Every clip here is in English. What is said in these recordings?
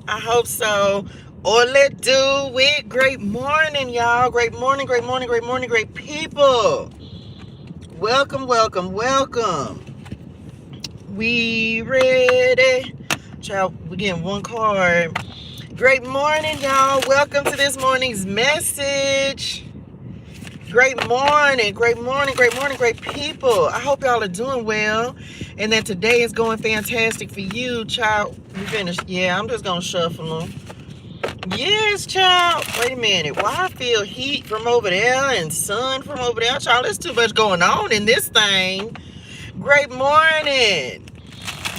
I hope so. Or let's do it. Great morning, y'all. Great morning, great morning, great morning, great people. Welcome, welcome, welcome. We ready? Child, we getting one card. Great morning, y'all. Welcome to this morning's message. Great morning, great morning, great morning, great people. I hope y'all are doing well and that today is going fantastic for you, child. We finished. Yeah, I'm just going to shuffle them. Yes, child. Wait a minute. Why I feel heat from over there and sun from over there, child? There's too much going on in this thing. Great morning.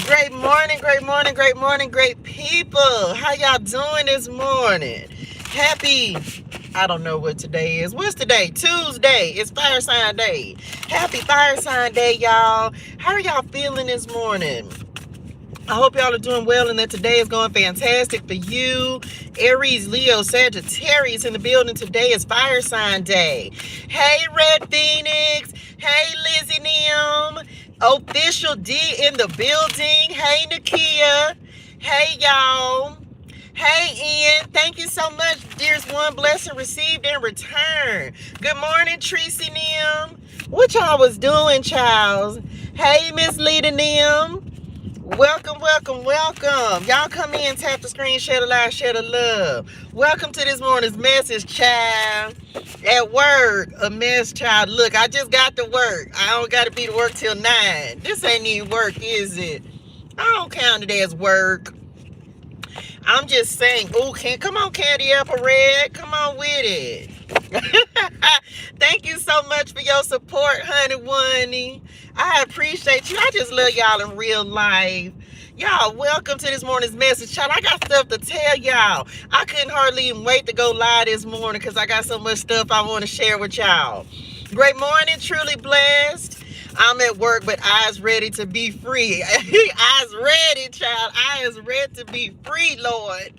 Great morning, great morning, great morning, great people. How y'all doing this morning? Happy, I don't know what today is. What's today? Tuesday. It's Fire Sign Day. Happy Fire Sign Day, y'all. How are y'all feeling this morning? I hope y'all are doing well and that today is going fantastic for you. Aries, Leo, Sagittarius in the building. Today is Fire Sign Day. Hey, Red Phoenix. Hey, Lizzie Nim. Official D in the building. Hey, Nakia. Hey, y'all. Hey, Ian. Thank you so much. There's one blessing received in return. Good morning, Tracy Nim. What y'all was doing, Charles? Hey, Miss Lita Nim. Welcome, welcome, welcome. Y'all come in, tap the screen, share the live, share the love. Welcome to this morning's message, child. At work, a mess, child. Look, I just got to work. I don't got to be to work till 9. This ain't even work, is it? I don't count it as work. I'm just saying, oh, come on, Candy Apple Red. Come on with it. Thank you so much for your support, honey Wunny. I appreciate you. I just love y'all in real life. Y'all, welcome to this morning's message. Child, I got stuff to tell y'all. I couldn't hardly even wait to go live this morning because I got so much stuff I want to share with y'all. Great morning, truly blessed. I'm at work, but eyes ready to be free. Eyes ready, child. Eyes ready to be free, Lord.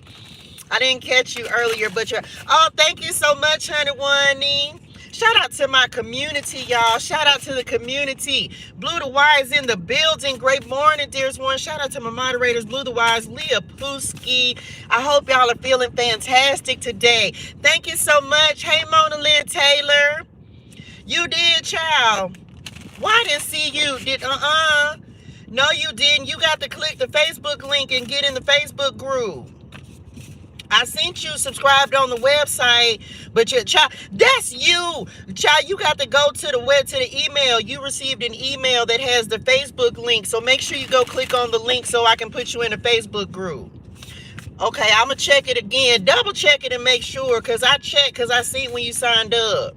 I didn't catch you earlier, but you're... Oh, thank you so much, honey Wunny. Shout out to my community, y'all. Shout out to the community. Blue the Wise in the building. Great morning, there's one. Shout out to my moderators, Blue the Wise, Leah Pooski. I hope y'all are feeling fantastic today. Thank you so much. Hey, Mona Lynn Taylor. You did, child. Why didn't see you? No, you didn't. You got to click the Facebook link and get in the Facebook group. I sent you subscribed on the website, but your child, that's you. Child, you got to go to the email. You received an email that has the Facebook link. So make sure you go click on the link so I can put you in a Facebook group. Okay, I'm going to check it again. Double check it and make sure, because I checked because I see when you signed up.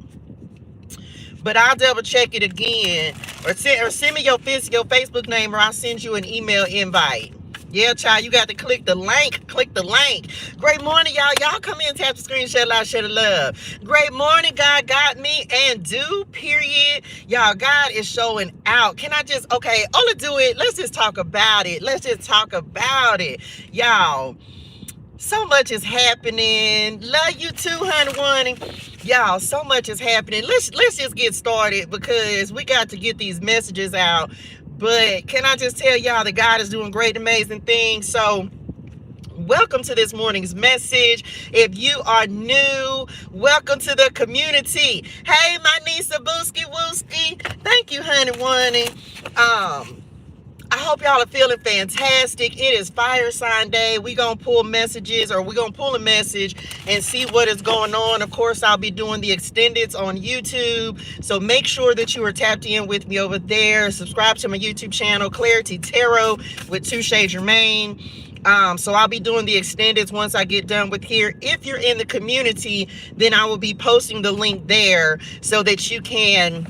But I'll double check it again. Or send me your Facebook name, or I'll send you an email invite. Yeah, child, you got to click the link. Click the link. Great morning, y'all. Y'all come in, tap the screen, share live, share the love. Great morning, God got me and do, period. Y'all, God is showing out. Can I just, okay, Ola do it. Let's just talk about it. Let's just talk about it. Y'all, so much is happening. Love you too, honey Wunny. Y'all, so much is happening. Let's just get started because we got to get these messages out. But can I just tell y'all that God is doing great, amazing things. So welcome to this morning's message. If you are new, welcome to the community. Hey, my niece, Booski Wooski. Thank you, honey Wunny. I hope y'all are feeling fantastic. It is Fire Sign Day. We're going to pull messages, or we're going to pull a message and see what is going on. Of course, I'll be doing the extendeds on YouTube. So make sure that you are tapped in with me over there. Subscribe to my YouTube channel, ClariTEA Tarot with ToShae Germaine. So I'll be doing the extendeds once I get done with here. If you're in the community, then I will be posting the link there so that you can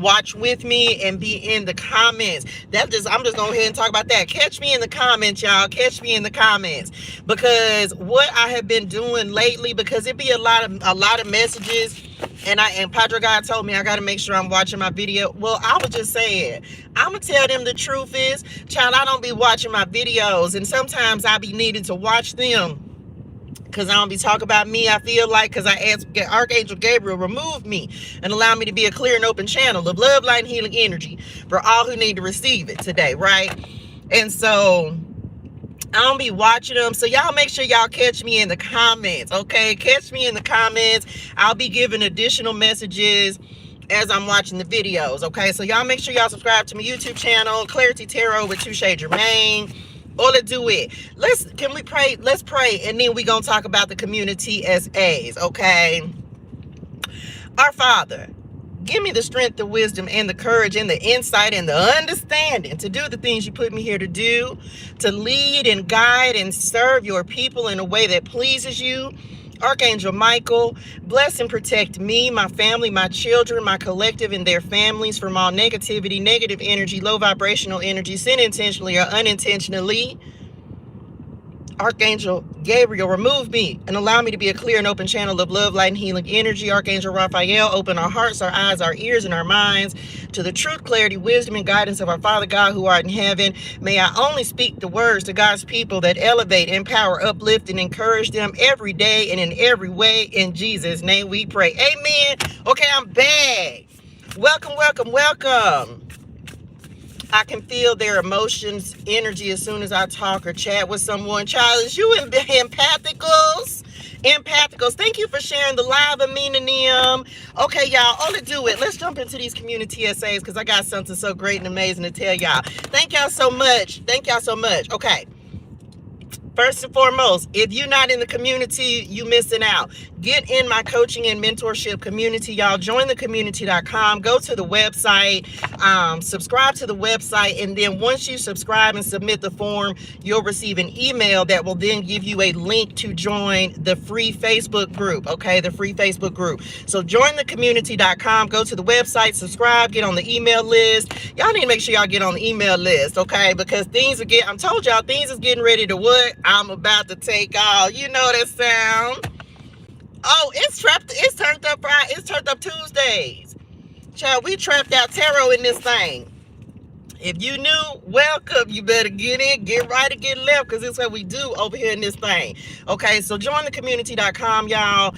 watch with me and be in the comments. I'm just going ahead and talk about that. Catch me in the comments, y'all. Catch me in the comments, because what I have been doing lately, because it be a lot of messages, and Padre God told me I got to make sure I'm watching my video. Well, I was just saying, I'm gonna tell them the truth is, child, I don't be watching my videos, and sometimes I be needing to watch them because I don't be talking about me. I feel like, because I asked Archangel Gabriel remove me and allow me to be a clear and open channel of love, light, and healing energy for all who need to receive it today, right? And so I don't be watching them. So y'all make sure y'all catch me in the comments, okay? Catch me in the comments. I'll be giving additional messages as I'm watching the videos, okay? So y'all make sure y'all subscribe to my YouTube channel, ClariTEA Tarot with ToShae Germaine. Or let's do it. Can we pray? Let's pray, and then we gonna talk about the community SAs, okay? Our Father, give me the strength, the wisdom, and the courage, and the insight, and the understanding to do the things you put me here to do, to lead and guide and serve your people in a way that pleases you. Archangel Michael, bless and protect me, my family, my children, my collective, and their families from all negativity, negative energy, low vibrational energy, sin intentionally or unintentionally. Archangel Gabriel, remove me and allow me to be a clear and open channel of love, light, and healing energy. Archangel Raphael, open our hearts, our eyes, our ears, and our minds to the truth, clarity, wisdom, and guidance of our Father God who art in heaven. May I only speak the words to God's people that elevate, empower, uplift, and encourage them every day and in every way. In Jesus' name we pray. Amen. Okay, I'm back. Welcome, welcome, welcome. I can feel their emotions, energy as soon as I talk or chat with someone. Charles, you empathicals. Empathicals. Thank you for sharing the live, Amina Nim. Okay, y'all. Oh, let's do it. Let's jump into these community SAs because I got something so great and amazing to tell y'all. Thank y'all so much. Thank y'all so much. Okay. First and foremost, if you're not in the community, you missing out. Get in my coaching and mentorship community, y'all. Join thecommunitea.com. Go to the website, subscribe to the website, and then once you subscribe and submit the form, you'll receive an email that will then give you a link to join the free Facebook group, okay? The free Facebook group. So join thecommunitea.com. Go to the website, subscribe, get on the email list. Y'all need to make sure y'all get on the email list, okay? Because I'm told y'all, things is getting ready to what? I'm about to take off. You know that sound. Oh, it's turned up Friday. It's turned up Tuesdays. Child, we trapped out tarot in this thing. If you new, welcome. You better get in, get right, or get left, because it's what we do over here in this thing. Okay, so join thecommunitea.com, y'all.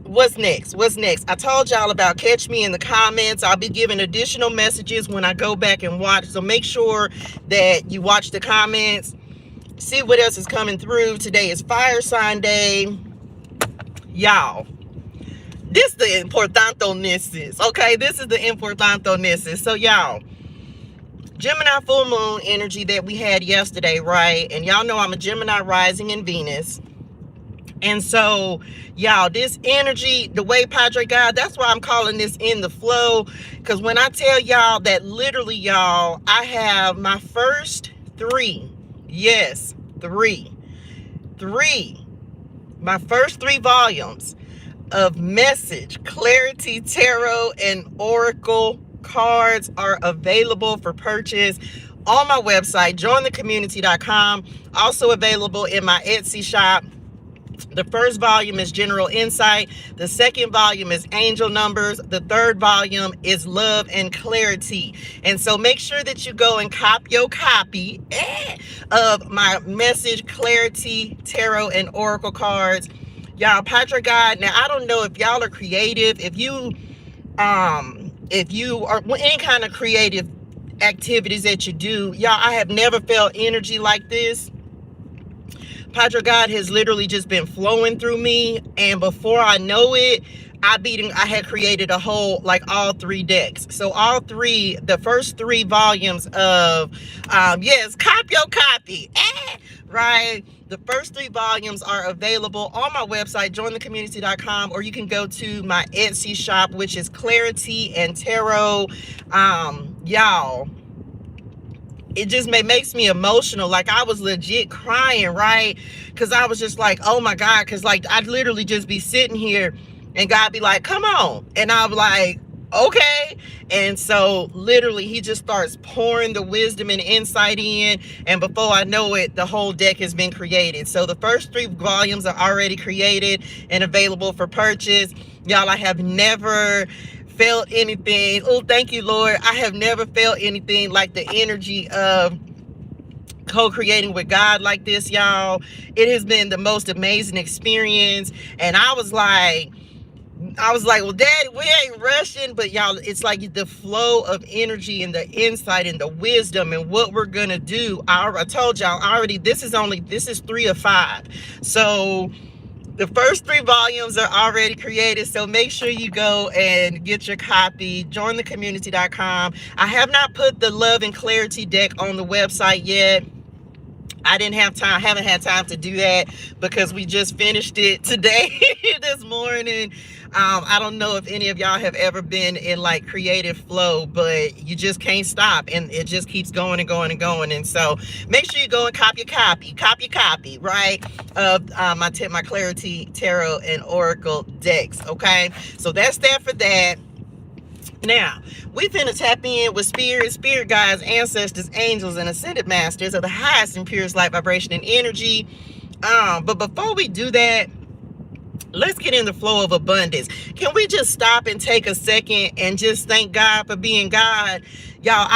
What's next? I told y'all about catch me in the comments. I'll be giving additional messages when I go back and watch. So make sure that you watch the comments. See what else is coming through. Today is Fire Sign Day. Y'all, this the importantonesses. Okay, this is the importantonesses. So y'all, Gemini full moon energy that we had yesterday, right? And y'all know I'm a Gemini rising in Venus. And so, y'all, this energy, the way Padre God, that's why I'm calling this in the flow. Because when I tell y'all that literally, y'all, I have my first three. Yes, three. My first 3 volumes of message, ClariTEA Tarot, and Oracle cards are available for purchase on my website, jointhecommunitea.com. Also available in my Etsy shop. The first volume is General Insight. The second volume is Angel Numbers. The third volume is Love and Clarity. And so make sure that you go and cop your copy of my message, ClariTEA Tarot, and Oracle cards. Y'all, Padre God, now I don't know if y'all are creative, if you are any kind of creative activities that you do, y'all, I have never felt energy like this. Padre God has literally just been flowing through me, and before I know it, I had created a whole, like, all 3 decks. So the first 3 volumes of yes, cop your copy, right? The first 3 volumes are available on my website, jointhecommunitea.com, or you can go to my Etsy shop, which is ClariTEA and Tarot. Y'all, it just makes me emotional. Like, I was legit crying, right? Because I was just like, oh my God. Because, like, I'd literally just be sitting here and God be like, come on. And I'm like, okay. And so literally he just starts pouring the wisdom and insight in. And before I know it, the whole deck has been created. So the first 3 volumes are already created and available for purchase. Y'all, I have never felt anything. Oh, thank you, Lord. I have never felt anything like the energy of co-creating with God like this, y'all. It has been the most amazing experience. And I was like, I was like, well, Daddy, we ain't rushing, but y'all, it's like the flow of energy and the insight and the wisdom and what we're gonna do. I told y'all already, this is 3 of 5. So the first 3 volumes are already created, so make sure you go and get your copy. Jointhecommunitea.com. I have not put the Love and Clarity deck on the website yet. I didn't have time, haven't had time to do that because we just finished it today, this morning. I don't know if any of y'all have ever been in like creative flow, but you just can't stop and it just keeps going and going and going. And so make sure you go and copy, right? Of my ClariTEA Tarot and Oracle decks, okay? So that's that for that. Now, we finna tap in with spirit guides, ancestors, angels, and ascended masters of the highest and purest light vibration and energy. But before we do that, let's get in the flow of abundance. Can we just stop and take a second and just thank God for being God? Y'all,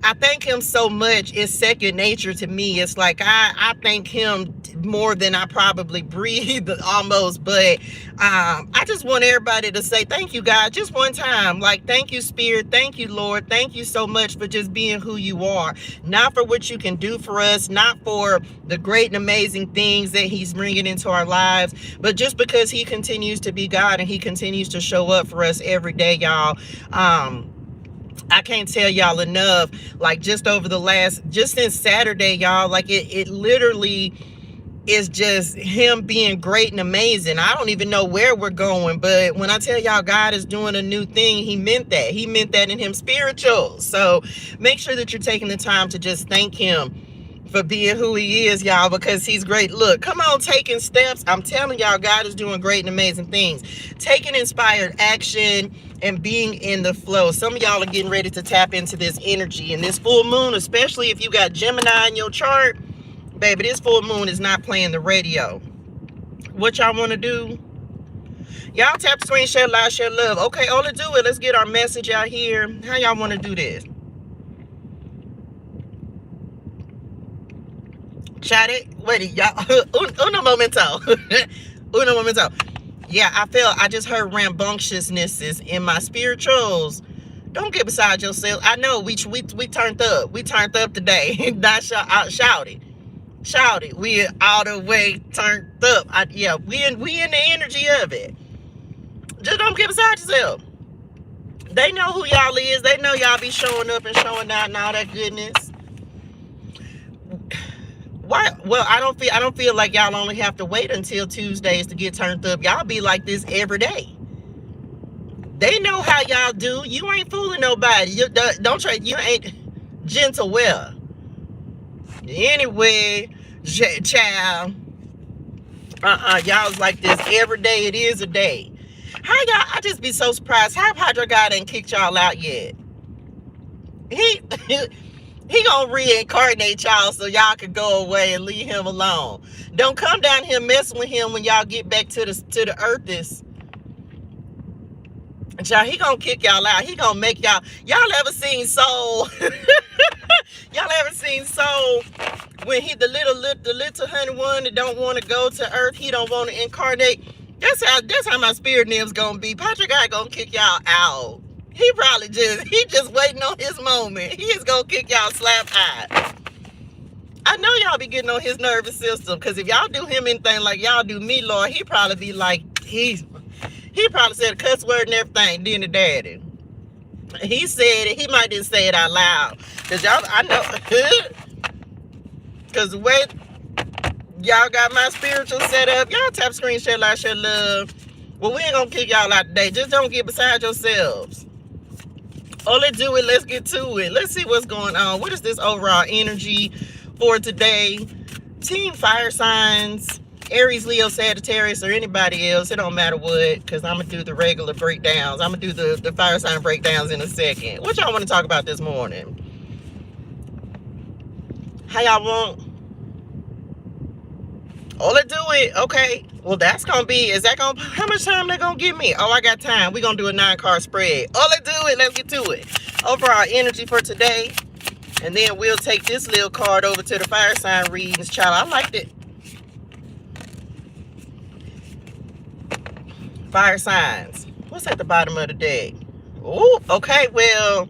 I thank him so much. It's second nature to me. It's like I thank him more than I probably breathe almost. But I just want everybody to say thank you, God, just one time. Like, thank you, Spirit. Thank you, Lord. Thank you so much for just being who you are. Not for what you can do for us, not for the great and amazing things that he's bringing into our lives, but just because he continues to be God and he continues to show up for us every day, y'all. I can't tell y'all enough, like just since Saturday, y'all, like it literally is just him being great and amazing. I don't even know where we're going, but when I tell y'all God is doing a new thing, he meant that. He meant that in him spiritual. So make sure that you're taking the time to just thank him for being who he is, y'all, because he's great. Look, come on, taking steps. I'm telling y'all, God is doing great and amazing things. Taking inspired action and being in the flow. Some of y'all are getting ready to tap into this energy. And this full moon, especially if you got Gemini in your chart, baby, this full moon is not playing the radio. What y'all want to do? Y'all tap the screen, share live, share love. Okay, Ola, do it. Let's get our message out here. How y'all want to do this? Chat it. Wait, y'all. Uno momento. Uno momento. Yeah, I just heard rambunctiousness is in my spirituals. Don't get beside yourself. I know we turned up. We turned up today. Not shout it. Shout it. We all the way turned up. We in the energy of it. Just don't get beside yourself. They know who y'all is. They know y'all be showing up and showing out and all that goodness. Why? Well, I don't feel like y'all only have to wait until Tuesdays to get turned up. Y'all be like this every day. They know how y'all do. You ain't fooling nobody. You ain't gentle well. Anyway, child. Y'all's like this every day. It is a day. How y'all? I just be so surprised. How Hydrate God ain't kicked y'all out yet? He gonna reincarnate y'all so y'all can go away and leave him alone. Don't come down here messing with him when y'all get back to the earthest. Child, he gonna kick y'all out. He gonna make y'all ever seen Soul? Y'all ever seen Soul when the little honey one that don't want to go to earth, he don't want to incarnate? That's how my spirit name's gonna be. Patrick guy gonna kick y'all out. He just waiting on his moment. He is gonna kick y'all slap high. I know y'all be getting on his nervous system, because if y'all do him anything like y'all do me, Lord, he probably be like, he probably said a cuss word and everything, didn't he, Daddy? He said it. He might just say it out loud. Because y'all, I know, because the way y'all got my spiritual set up, y'all tap screen, share, like, share love. Well, we ain't gonna kick y'all out today. Just don't get beside yourselves. Oh, let's do it. Let's get to it. Let's see what's going on. What is this overall energy for today? Team fire signs, Aries, Leo, Sagittarius, or anybody else. It don't matter what, because I'm going to do the regular breakdowns. I'm going to do the fire sign breakdowns in a second. What y'all want to talk about this morning? How y'all want? Oh, let's do it. Okay. Well, that's going to be, how much time they going to give me? Oh, I got time. We're going to do a 9-card spread. Oh, let's do it. Let's get to it. Overall energy for today. And then we'll take this little card over to the fire sign readings. Child, I liked it. Fire signs. What's at the bottom of the deck? Oh, okay, well,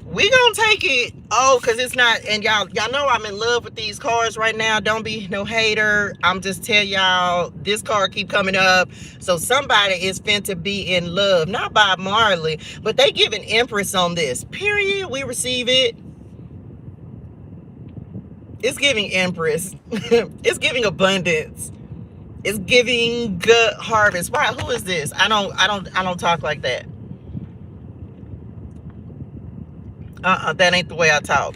we gonna take it. Oh, because it's not, and y'all know I'm in love with these cards right now. Don't be no hater. I'm just tell y'all, this card keep coming up. So somebody is finna be in love. Not Bob Marley, but they give an Empress on this. Period. We receive it. It's giving Empress. It's giving abundance. It's giving good harvest. Why? Who is this? I don't talk like that. That ain't the way I talk.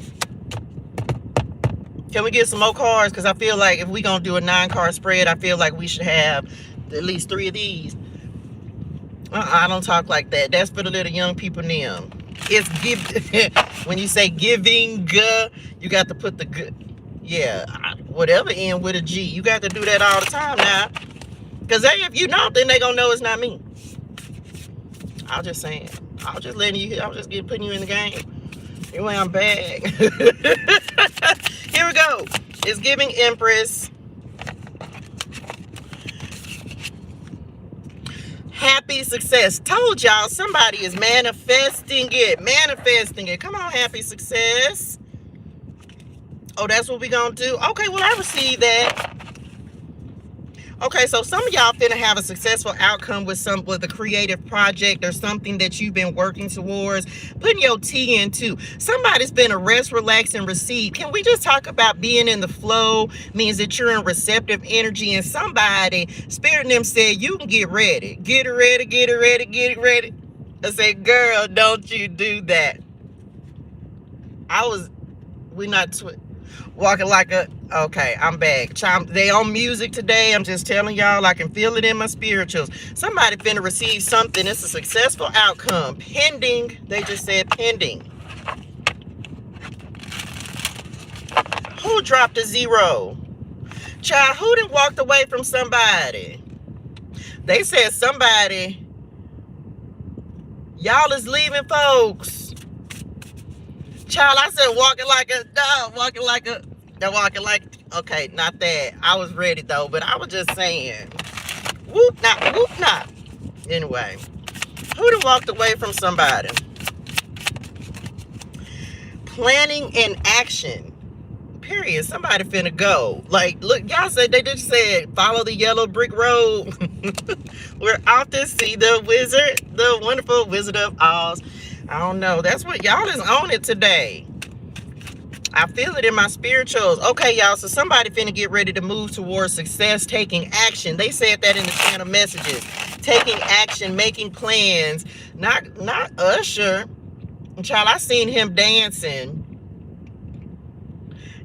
Can we get some more cards? Because I feel like if we gonna do a 9-card spread, I feel like we should have at least 3 of these. I don't talk like that. That's for the little young people now. It's give. When you say giving, you got to put the good. Yeah, whatever end with a G. You got to do that all the time now. Because if you don't, then they gonna know it's not me. I was just saying. I was just letting you. I was just putting you in the game. Anyway, I'm back. Here we go. It's giving Empress. Happy success. Told y'all somebody is manifesting it. Manifesting it. Come on, happy success. Oh, that's what we gonna do? Okay, well, I received that. Okay, so some of y'all finna have a successful outcome with a creative project or something that you've been working towards, putting your tea into. Somebody's been a rest, relax, and receive. Can we just talk about being in the flow? Means that you're in receptive energy, and somebody, Spirit and them said, you can get ready. Get it ready, get it ready, get it ready. I said, girl, don't you do that. We're not walking like a, okay, I'm back. They on music today. I'm just telling y'all, I can feel it in my spirituals. Somebody finna receive something. It's a successful outcome. Pending. They just said pending. Who dropped a 0? Child, who done walked away from somebody? They said somebody. Y'all is leaving, folks. Child, I said walking like a dog, okay, not that. I was ready though, but I was just saying, whoop not. Anyway, who done walked away from somebody? Planning and action. Period. Somebody finna go. Like, look, y'all said, they just said, follow the yellow brick road. We're off to see the wizard, the wonderful Wizard of Oz. I don't know. That's what y'all is on it today. I feel it in my spirituals. Okay, y'all. So somebody finna get ready to move towards success, taking action. They said that in the channel messages. Taking action, making plans. Not Usher. Child, I seen him dancing.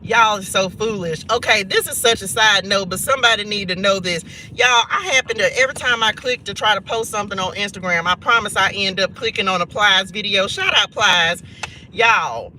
Y'all are so foolish. Okay, this is such a side note, but somebody need to know this. Y'all, I happen to, every time I click to try to post something on Instagram, I promise I end up clicking on a Plies video. Shout out Plies. Y'all,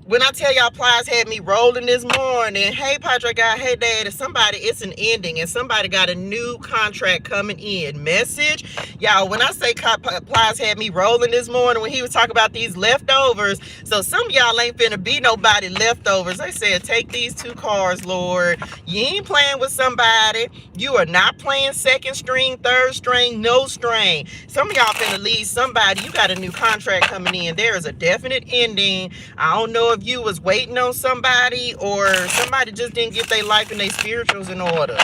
when I tell y'all Plies had me rolling this morning, hey Padre guy, hey dad, somebody, it's an ending and somebody got a new contract coming in. Message. Y'all, when I say Plies had me rolling this morning when he was talking about these leftovers, so some of y'all ain't finna be nobody leftovers. They said, take these 2 cards, Lord. You ain't playing with somebody. You are not playing second string, third string, no string. Some of y'all finna leave somebody. You got a new contract coming in. There is a definite ending. I don't know if you was waiting on somebody or somebody just didn't get their life and their spirituals in order.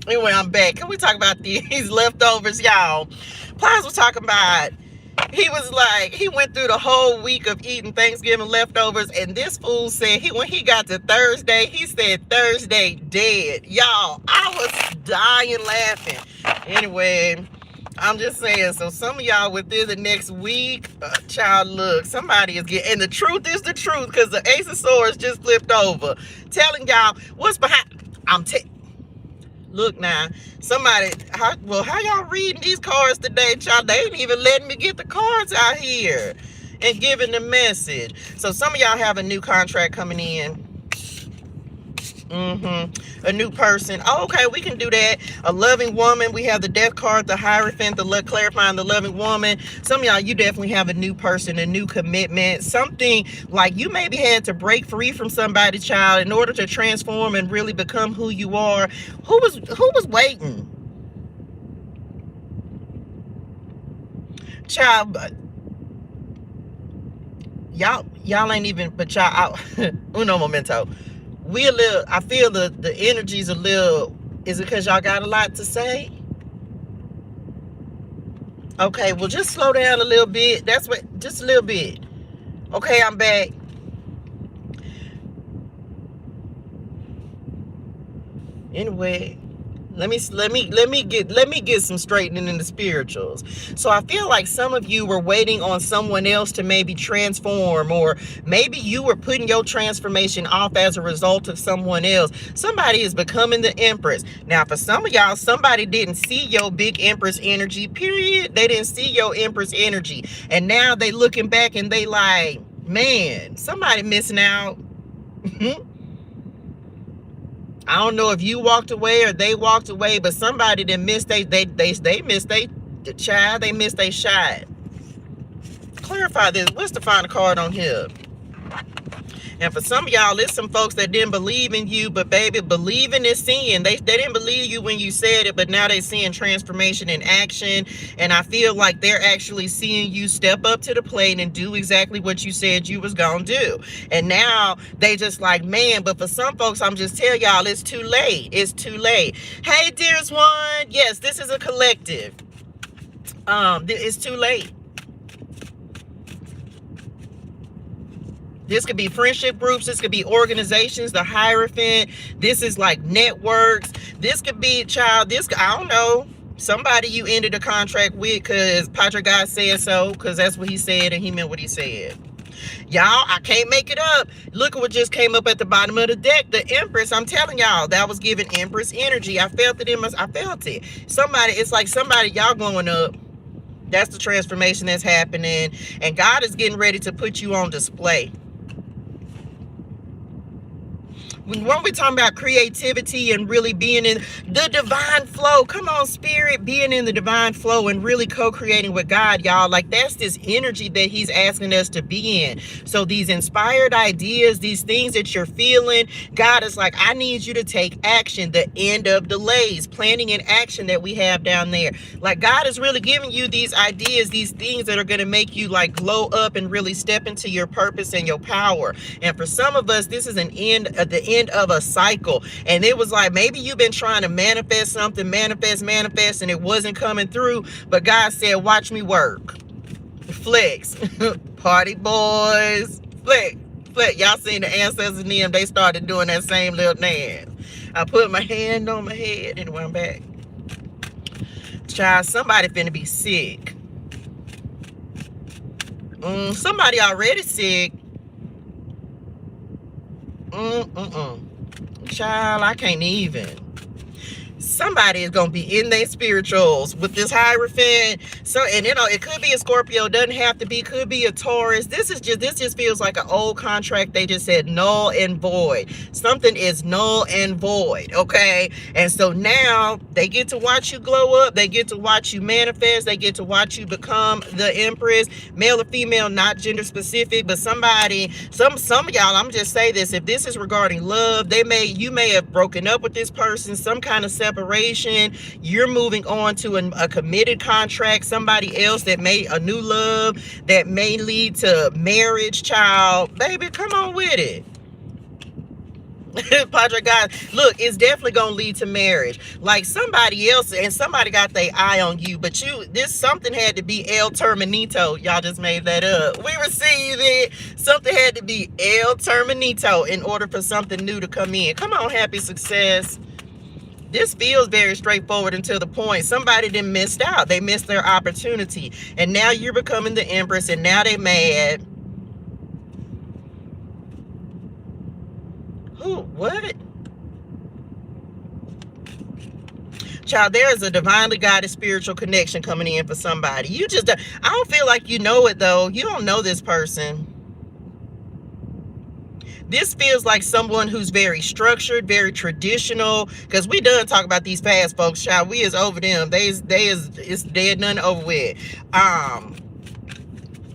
Anyway, I'm back. Can we talk about these leftovers, y'all? Plies was talking about, he was like, he went through the whole week of eating Thanksgiving leftovers, and this fool said, when he got to Thursday, he said Thursday dead. Y'all, I was dying laughing. Anyway, I'm just saying, so some of y'all within the next week, child, look, somebody is getting, and the truth is the truth, because the Ace of Swords just flipped over. Telling y'all what's behind, look now, somebody, how y'all reading these cards today, child? They ain't even letting me get the cards out here and giving the message. So some of y'all have a new contract coming in. A new person. Oh, okay, we can do that. A loving woman. We have the death card, the Hierophant, the clarifying, the loving woman. Some of y'all, you definitely have a new person, a new commitment. Something like you maybe had to break free from somebody, child, in order to transform and really become who you are. Who was waiting? Child, y'all ain't even, but y'all, uno momento. We a little, I feel the energy's a little, is it because y'all got a lot to say? Okay, well, just slow down a little bit. That's what, just a little bit. Okay, I'm back. Anyway, let me get some straightening in the spirituals. So I feel like some of you were waiting on someone else to maybe transform, or maybe you were putting your transformation off as a result of someone else. Somebody is becoming the Empress. Now, for some of y'all, somebody didn't see your big Empress energy, period. They didn't see your Empress energy. And now they looking back and they like, man, somebody missing out. I don't know if you walked away or they walked away, but somebody that missed they missed the child, they missed their shot. Clarify this. What's the final card on here? And for some of y'all, there's some folks that didn't believe in you, but baby, believing is seeing. They didn't believe you when you said it, but now they're seeing transformation in action. And I feel like they're actually seeing you step up to the plate and do exactly what you said you was gonna do. And now they just like, man, but for some folks, I'm just telling y'all, it's too late. It's too late. Hey, dearest one. Yes, this is a collective. It's too late. This could be friendship groups. This could be organizations, the Hierophant. This is like networks. This could be, child, this, I don't know, somebody you ended a contract with because Padre God said so, because that's what he said and he meant what he said. Y'all, I can't make it up. Look at what just came up at the bottom of the deck. The Empress. I'm telling y'all, that was giving Empress energy. I felt it in my, I felt it. Somebody, it's like somebody, y'all glowing up. That's the transformation that's happening. And God is getting ready to put you on display. When we're talking about creativity and really being in the divine flow, come on, spirit, being in the divine flow and really co-creating with God, y'all, like that's this energy that he's asking us to be in. So these inspired ideas, these things that you're feeling, God is like, I need you to take action. The end of delays, planning and action that we have down there. Like God is really giving you these ideas, these things that are going to make you like glow up and really step into your purpose and your power. And for some of us, this is an end at the end of a cycle. And it was like, maybe you've been trying to manifest something, manifest, and it wasn't coming through. But God said, watch me work. Flex. Party boys. Flex. Flex. Y'all seen the ancestors in them, they started doing that same little dance. I put my hand on my head and went back. Child, somebody finna be sick. Somebody already sick. Child, I can't even. Somebody is gonna be in their spirituals with this Hierophant. So, and you know, it could be a Scorpio, doesn't have to be, could be a Taurus. This just feels like an old contract. They just said null and void. Something is null and void, okay? And so now they get to watch you glow up, they get to watch you manifest, they get to watch you become the Empress, male or female, not gender specific, but somebody, some of y'all, I'm just say this, if this is regarding love, you may have broken up with this person, some kind of separation, you're moving on to a committed contract, somebody else that may, a new love that may lead to marriage, child, baby, come on with it. Padre God, look, it's definitely gonna lead to marriage. Like somebody else, and somebody got their eye on you, but this something had to be El Terminito. Y'all just made that up. We received it. Something had to be El Terminito in order for something new to come in. Come on, happy success. This feels very straightforward and to the point. Somebody didn't missed out. They missed their opportunity. And now you're becoming the Empress, and now they mad. Who? What? Child, there is a divinely guided spiritual connection coming in for somebody. You just, I don't feel like you know it though. You don't know this person. This feels like someone who's very structured, very traditional, because we done talk about these past folks, child. We is over them. It's dead, none over with.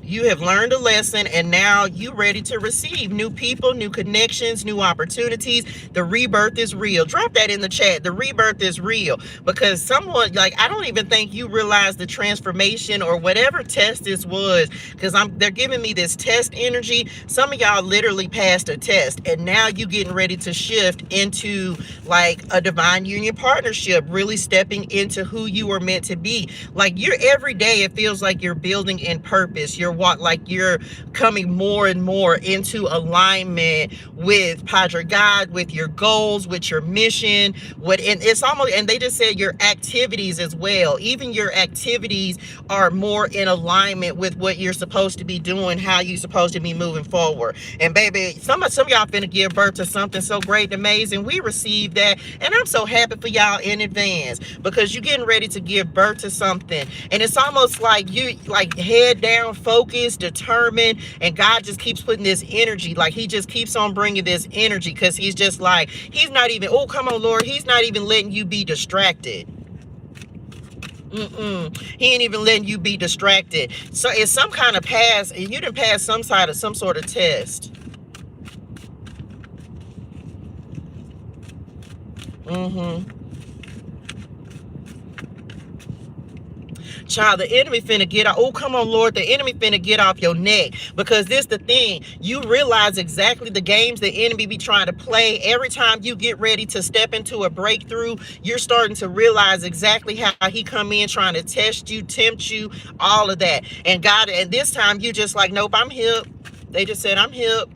You have learned a lesson, and now you ready to receive new people, new connections, new opportunities. The rebirth is real. Drop that in the chat. The rebirth is real, because someone, like, I don't even think you realize the transformation or whatever test this was, because they're giving me this test energy. Some of y'all literally passed a test, and now you getting ready to shift into like a divine union partnership, really stepping into who you are meant to be. Like, you're every day, it feels like you're building in purpose. You're coming more and more into alignment with Padre God, with your goals, with your mission. And it's almost, and they just said your activities as well. Even your activities are more in alignment with what you're supposed to be doing, how you're supposed to be moving forward. And baby, some of y'all finna give birth to something so great and amazing. We received that, and I'm so happy for y'all in advance, because you're getting ready to give birth to something. And it's almost like you, like, head down, focused, determined, and God just keeps putting this energy, like he just keeps on bringing this energy, because he's just like, he's not even, oh come on Lord, he's not even letting you be distracted. He ain't even letting you be distracted. So it's some kind of pass, and you didn't pass some sort of test. Child, the enemy finna get off. Oh, come on, Lord. The enemy finna get off your neck, because this the thing. You realize exactly the games the enemy be trying to play. Every time you get ready to step into a breakthrough, you're starting to realize exactly how he come in trying to test you, tempt you, all of that. And God, and this time you just like, nope, I'm hip. They just said, I'm hip.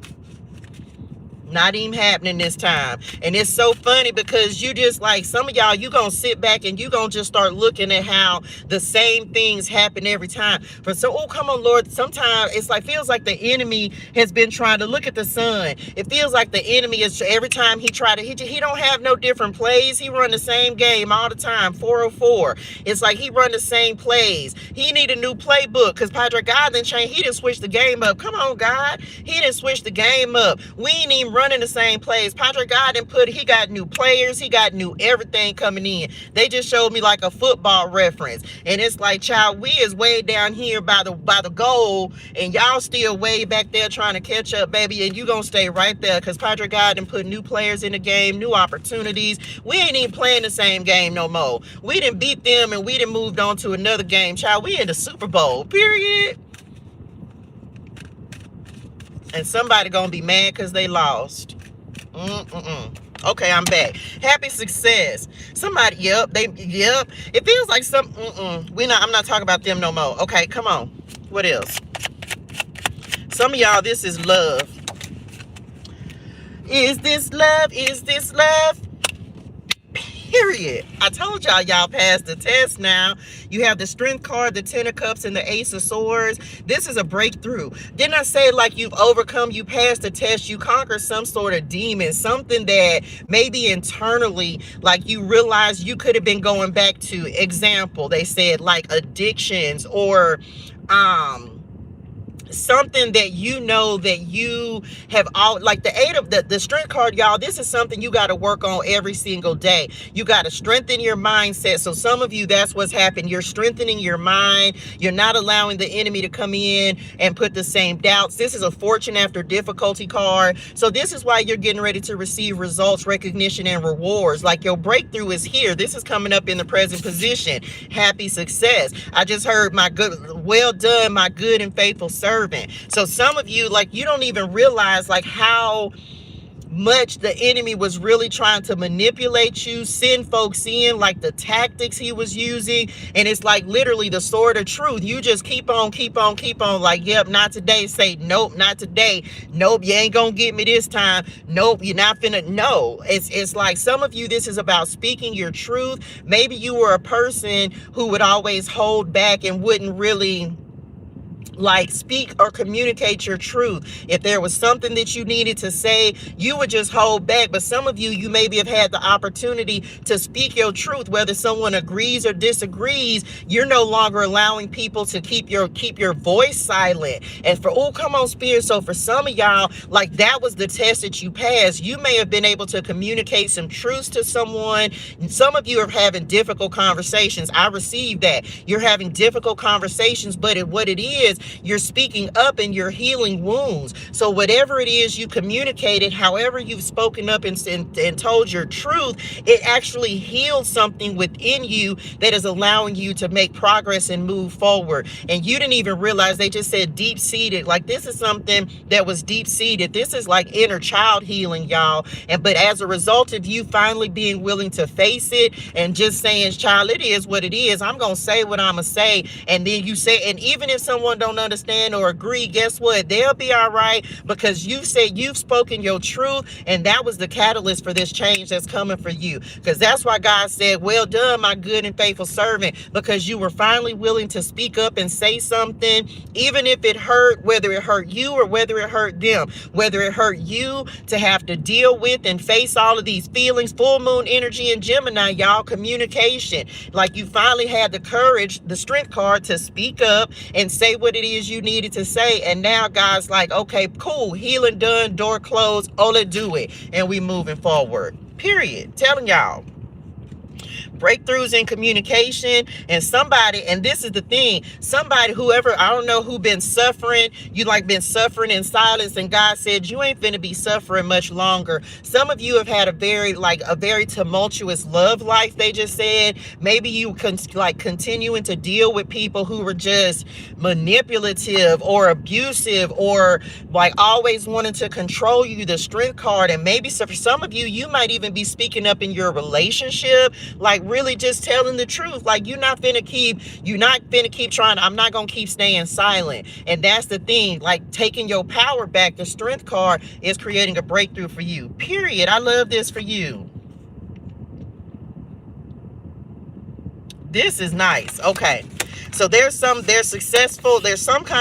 Not even happening this time. And it's so funny, because you just like, some of y'all, you gonna sit back and you gonna just start looking at how the same things happen every time. For so, oh come on Lord, sometimes it's like, feels like the enemy has been trying to look at the sun. It feels like the enemy is, every time he try to, he don't have no different plays. He run the same game all the time, 404. It's like he run the same plays. He need a new playbook, because Padre God didn't change. He didn't switch the game up. Come on God, he didn't switch the game up. We ain't even running the same plays. Padre God didn't he got new players, he got new everything coming in. They just showed me like a football reference, and it's like, child, we is way down here by the goal, and y'all still way back there trying to catch up, baby, and you gonna stay right there, because Padre God didn't put new players in the game, new opportunities. We ain't even playing the same game no more. We didn't beat them, and we didn't moved on to another game, child. We in the Super Bowl, period. And somebody gonna be mad because they lost. Okay, I'm back. Happy success. Somebody, yep. It feels like I'm not talking about them no more. Okay, come on. What else? Some of y'all, this is love. Is this love? Is this love? Period. I told y'all passed the test now. You have the Strength card, the Ten of Cups, and the Ace of Swords. This is a breakthrough. Didn't I say, like, you've overcome, you passed the test, you conquered some sort of demon, something that maybe internally, like, you realize you could have been going back to. Example, they said, like, addictions, or something that you know that you have all, like the eight of the Strength card, y'all. This is something you got to work on every single day. You got to strengthen your mindset. So some of you, that's what's happened. You're strengthening your mind. You're not allowing the enemy to come in and put the same doubts. This is a Fortune after difficulty card. So this is why you're getting ready to receive results, recognition, and rewards. Like, your breakthrough is here. This is coming up in the present position. Happy success. I just heard, my good, well done, my good and faithful servant. So some of you, like, you don't even realize, like, how much the enemy was really trying to manipulate you, send folks in, like the tactics he was using. And it's like literally the sword of truth. You just keep on, like, yep, not today. Say, nope, not today. Nope, you ain't gonna get me this time. Nope, you're not finna. No, it's like, some of you, this is about speaking your truth. Maybe you were a person who would always hold back and wouldn't really, like speak or communicate your truth. If there was something that you needed to say, you would just hold back. But some of you maybe have had the opportunity to speak your truth, whether someone agrees or disagrees. You're no longer allowing people to keep your voice silent. And for, oh, come on, Spirit. So for some of y'all, like that was the test that you passed. You may have been able to communicate some truths to someone. Some of you are having difficult conversations. I received that. You're having difficult conversations, but what it is, you're speaking up and you're healing wounds. So whatever it is you communicated, however you've spoken up and told your truth, it actually healed something within you that is allowing you to make progress and move forward. And you didn't even realize, they just said deep-seated. Like this is something that was deep-seated. This is like inner child healing, y'all. But as a result of you finally being willing to face it and just saying, child, it is what it is. I'm going to say what I'm going to say. And then you say, and even if someone don't understand or agree, guess what? They'll be all right, because you said you've spoken your truth, and that was the catalyst for this change that's coming for you. Because that's why God said, well done, my good and faithful servant, because you were finally willing to speak up and say something, even if it hurt, whether it hurt you or whether it hurt them, whether it hurt you to have to deal with and face all of these feelings. Full moon energy in Gemini, y'all, communication. Like you finally had the courage, the strength card, to speak up and say what it is you needed to say. And now God's like, okay, cool, healing done, door closed, oh, let's do it. And we moving forward, period. Telling y'all, breakthroughs in communication. And somebody, and this is the thing, somebody, whoever, I don't know who been suffering, you like been suffering in silence, and God said you ain't finna be suffering much longer. Some of you have had a very tumultuous love life, they just said. Maybe you continuing to deal with people who were just manipulative or abusive, or like always wanting to control you, the strength card. And maybe for some of you, you might even be speaking up in your relationship, like really just telling the truth. Like you're not finna keep trying. I'm not gonna keep staying silent. And that's the thing, like taking your power back. The strength card is creating a breakthrough for you, period. I love this for you. This is nice. Okay. So there's some kind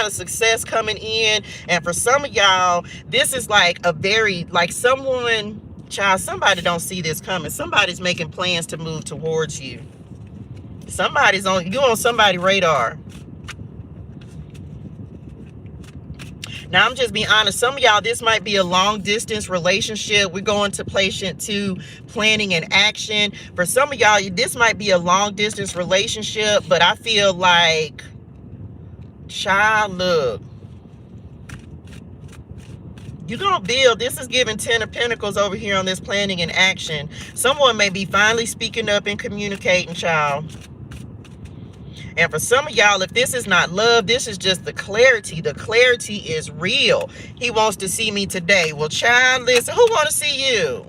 of success coming in. And for some of y'all, this is like a very, like someone, child, somebody don't see this coming. Somebody's making plans to move towards you. Somebody's on somebody's radar. Now, I'm just being honest. Some of y'all, this might be a long distance relationship. We're going to patient to planning and action. For some of y'all, this might be a long distance relationship, but I feel like, child, look, you're going to build. This is giving 10 of Pentacles over here on this planning and action. Someone may be finally speaking up and communicating, child. And for some of y'all, if this is not love, this is just the clarity. The clarity is real. He wants to see me today. Well, child, listen, who want to see you?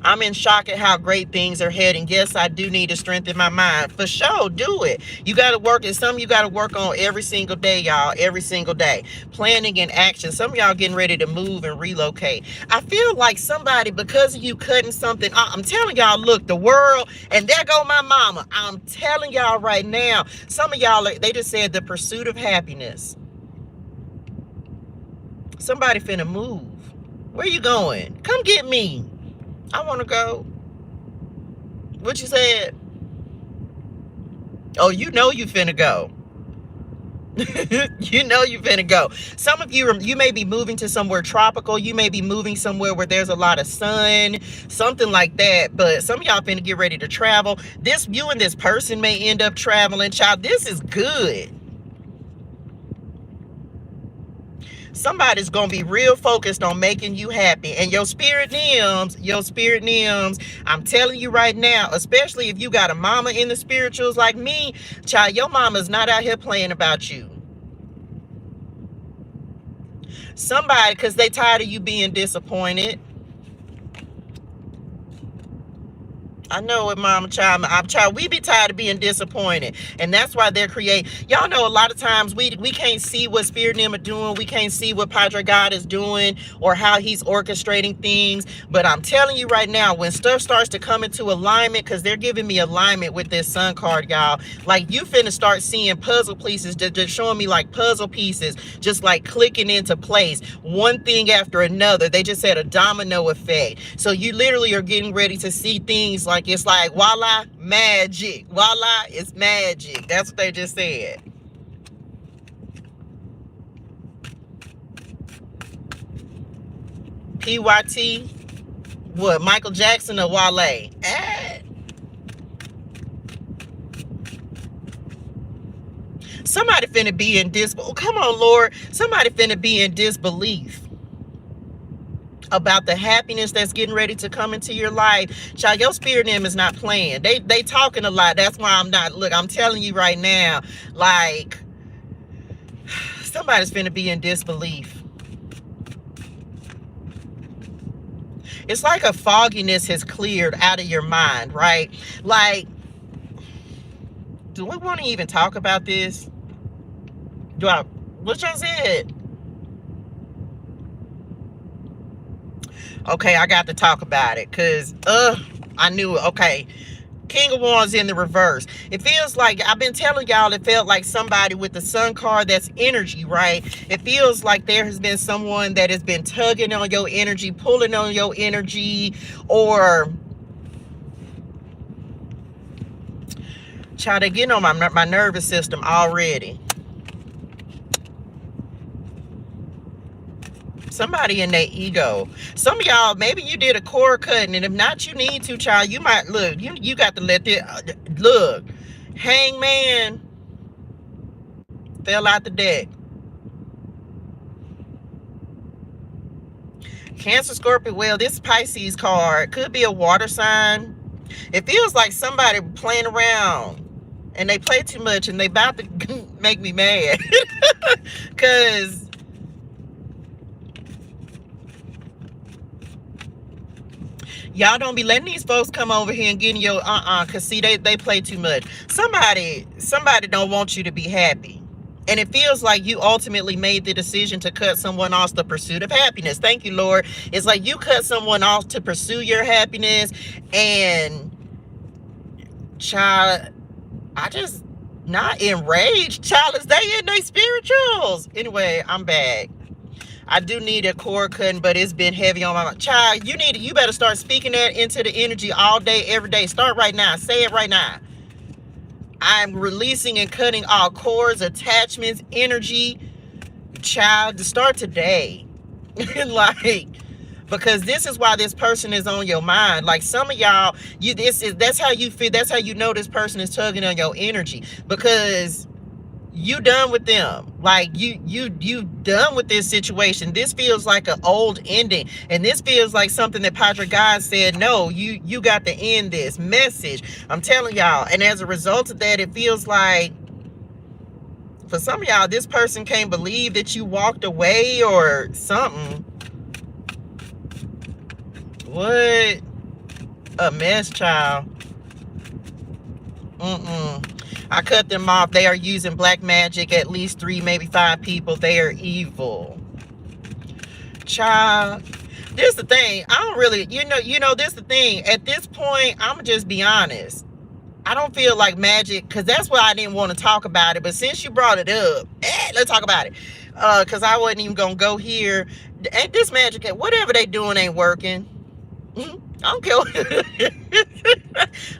I'm in shock at how great things are heading. Yes, I do need to strengthen my mind. For sure, do it. You got to work. And some of you got to work on every single day, y'all. Every single day. Planning and action. Some of y'all getting ready to move and relocate. I feel like somebody, because of you cutting something, I'm telling y'all, look, the world, and there go my mama. I'm telling y'all right now, some of y'all, they just said the pursuit of happiness. Somebody finna move. Where you going? Come get me. I want to go. What you said? Oh, you know you finna go. You know you finna go. Some of you may be moving to somewhere tropical. You may be moving somewhere where there's a lot of sun, something like that. But some of y'all finna get ready to travel. You and this person may end up traveling. Child, this is good. Somebody's going to be real focused on making you happy. And your spirit NIMS, I'm telling you right now, especially if you got a mama in the spirituals like me, child, your mama's not out here playing about you. Somebody, because they tired of you being disappointed. I know it, mama, child. I'm child. We be tired of being disappointed, and that's why they're creating. Y'all know a lot of times we can't see what Spirit and them are doing. We can't see what Padre God is doing or how He's orchestrating things. But I'm telling you right now, when stuff starts to come into alignment, because they're giving me alignment with this Sun card, y'all. Like you finna start seeing puzzle pieces, just showing me like puzzle pieces, just like clicking into place, one thing after another. They just had a domino effect. So you literally are getting ready to see things like it's like voila, magic. Voila, it's magic. That's what they just said. PYT, what, Michael Jackson or Wale? Somebody finna be in disbelief. Come on, Lord. Somebody finna be in disbelief about the happiness that's getting ready to come into your life. Child, your spirit name is not playing. They talking a lot. That's why I'm not. Look, I'm telling you right now, like, somebody's finna be in disbelief. It's like a fogginess has cleared out of your mind, right? Like, do we want to even talk about this? What y'all said? Okay, I got to talk about it because I knew it. Okay, King of Wands in the reverse. It feels like, I've been telling y'all, it felt like somebody with the Sun card, that's energy, right? It feels like there has been someone that has been tugging on your energy, pulling on your energy, or child, they're getting on my nervous system already. Somebody in their ego. Some of y'all, maybe you did a cord cutting, and if not, you need to, child. You might, look, you got to let this, look, Hangman fell out the deck. Cancer, Scorpio, well, this Pisces card could be a water sign. It feels like somebody playing around and they play too much and they about to make me mad. Because y'all don't be letting these folks come over here and getting your because see, they play too much. Somebody don't want you to be happy. And it feels like you ultimately made the decision to cut someone off the pursuit of happiness. Thank you, Lord. It's like you cut someone off to pursue your happiness. And child, I just not enraged. Child, is they in their spirituals? Anyway, I'm back. I do need a cord cutting, but it's been heavy on my mind. Child, you better start speaking that into the energy all day, every day. Start right now. Say it right now. I'm releasing and cutting all cords, attachments, energy. Child, to start today. Like, because this is why this person is on your mind. Like some of y'all, that's how you feel. That's how you know this person is tugging on your energy, because you done with them. Like you done with this situation. This feels like an old ending, and this feels like something that Padre God said, no, you got to end this message. I'm telling y'all. And as a result of that, it feels like for some of y'all, this person can't believe that you walked away or something. What a mess, child. I cut them off. They are using black magic. At least 3, maybe 5 people. They are evil. Child, this is the thing. I don't really, this is the thing. At this point, I'm just be honest. I don't feel like magic, because that's why I didn't want to talk about it. But since you brought it up, let's talk about it. Because I wasn't even going to go here. And this magic, whatever they doing ain't working. I don't care.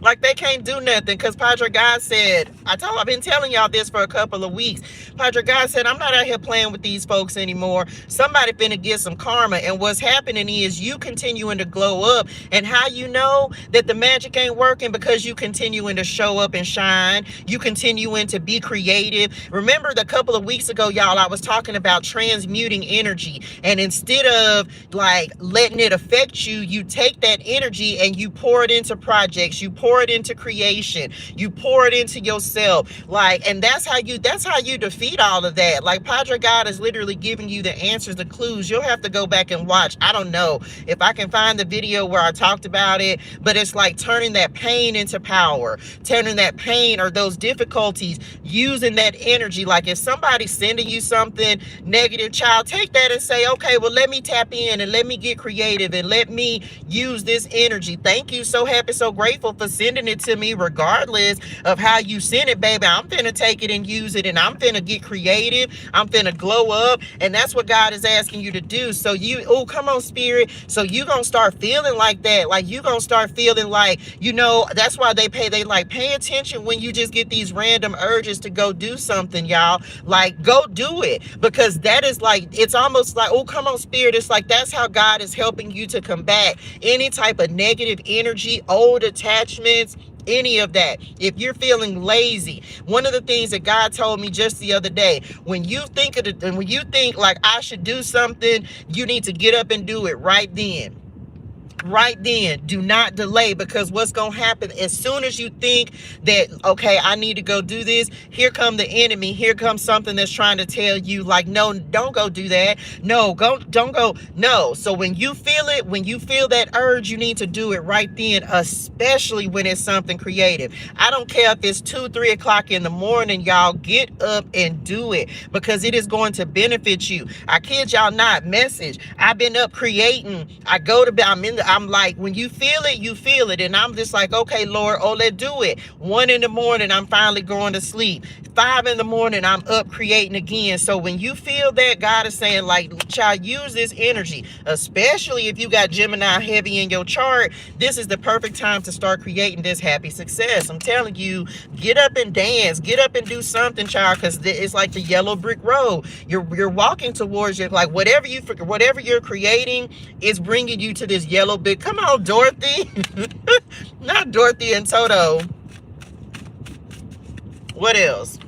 Like they can't do nothing, because Padre God said, I've been telling y'all this for a couple of weeks. Padre God said, I'm not out here playing with these folks anymore. Somebody finna get some karma. And what's happening is you continuing to glow up. And how you know that the magic ain't working? Because you continuing to show up and shine. You continuing to be creative. Remember the couple of weeks ago, y'all, I was talking about transmuting energy. And instead of like letting it affect you, you take that energy and you pour it into projects, you pour it into creation, you pour it into yourself. Like, and that's how you defeat all of that. Like, Padre God is literally giving you the answers, the clues. You'll have to go back and watch. I don't know if I can find the video where I talked about it, but it's like turning that pain into power, turning that pain or those difficulties, using that energy. Like, if somebody's sending you something negative, child, take that and say, okay, well, let me tap in and let me get creative and let me use this energy. Thank you. So happy, so grateful for sending it to me, regardless of how you send it, baby. I'm finna take it and use it, and I'm finna get creative. I'm finna glow up, and that's what God is asking you to do. So you, oh, come on, Spirit. So you gonna start feeling like that. Like, you gonna start feeling like, you know, that's why they like, pay attention when you just get these random urges to go do something, y'all. Like, go do it, because that is like, it's almost like, oh, come on, Spirit. It's like, that's how God is helping you to combat any type of negative energy, old attachments, any of that. If you're feeling lazy, one of the things that God told me just the other day, when you think of it, and when you think like I should do something, you need to get up and do it right then. Right then. Do not delay, because what's going to happen as soon as you think that, okay, I need to go do this, here come the enemy. Here comes something that's trying to tell you like, no, don't go do that. No, don't go. No. So when you feel it, when you feel that urge, you need to do it right then, especially when it's something creative. I don't care if it's 2-3 o'clock in the morning, y'all, get up and do it, because it is going to benefit you. I kid y'all not. Message, I've been up creating. I go to bed, I'm like, when you feel it, you feel it. And I'm just like, okay, Lord, oh, let's do it. 1 in the morning, I'm finally going to sleep. 5 in the morning, I'm up creating again. So when you feel that, God is saying, like, child, use this energy, especially if you got Gemini heavy in your chart. This is the perfect time to start creating this happy success. I'm telling you, get up and dance, get up and do something, child, because it's like the yellow brick road. You're walking towards your, like, whatever you're creating is bringing you to this yellow big. Come on, Dorothy. Not Dorothy and Toto. What else?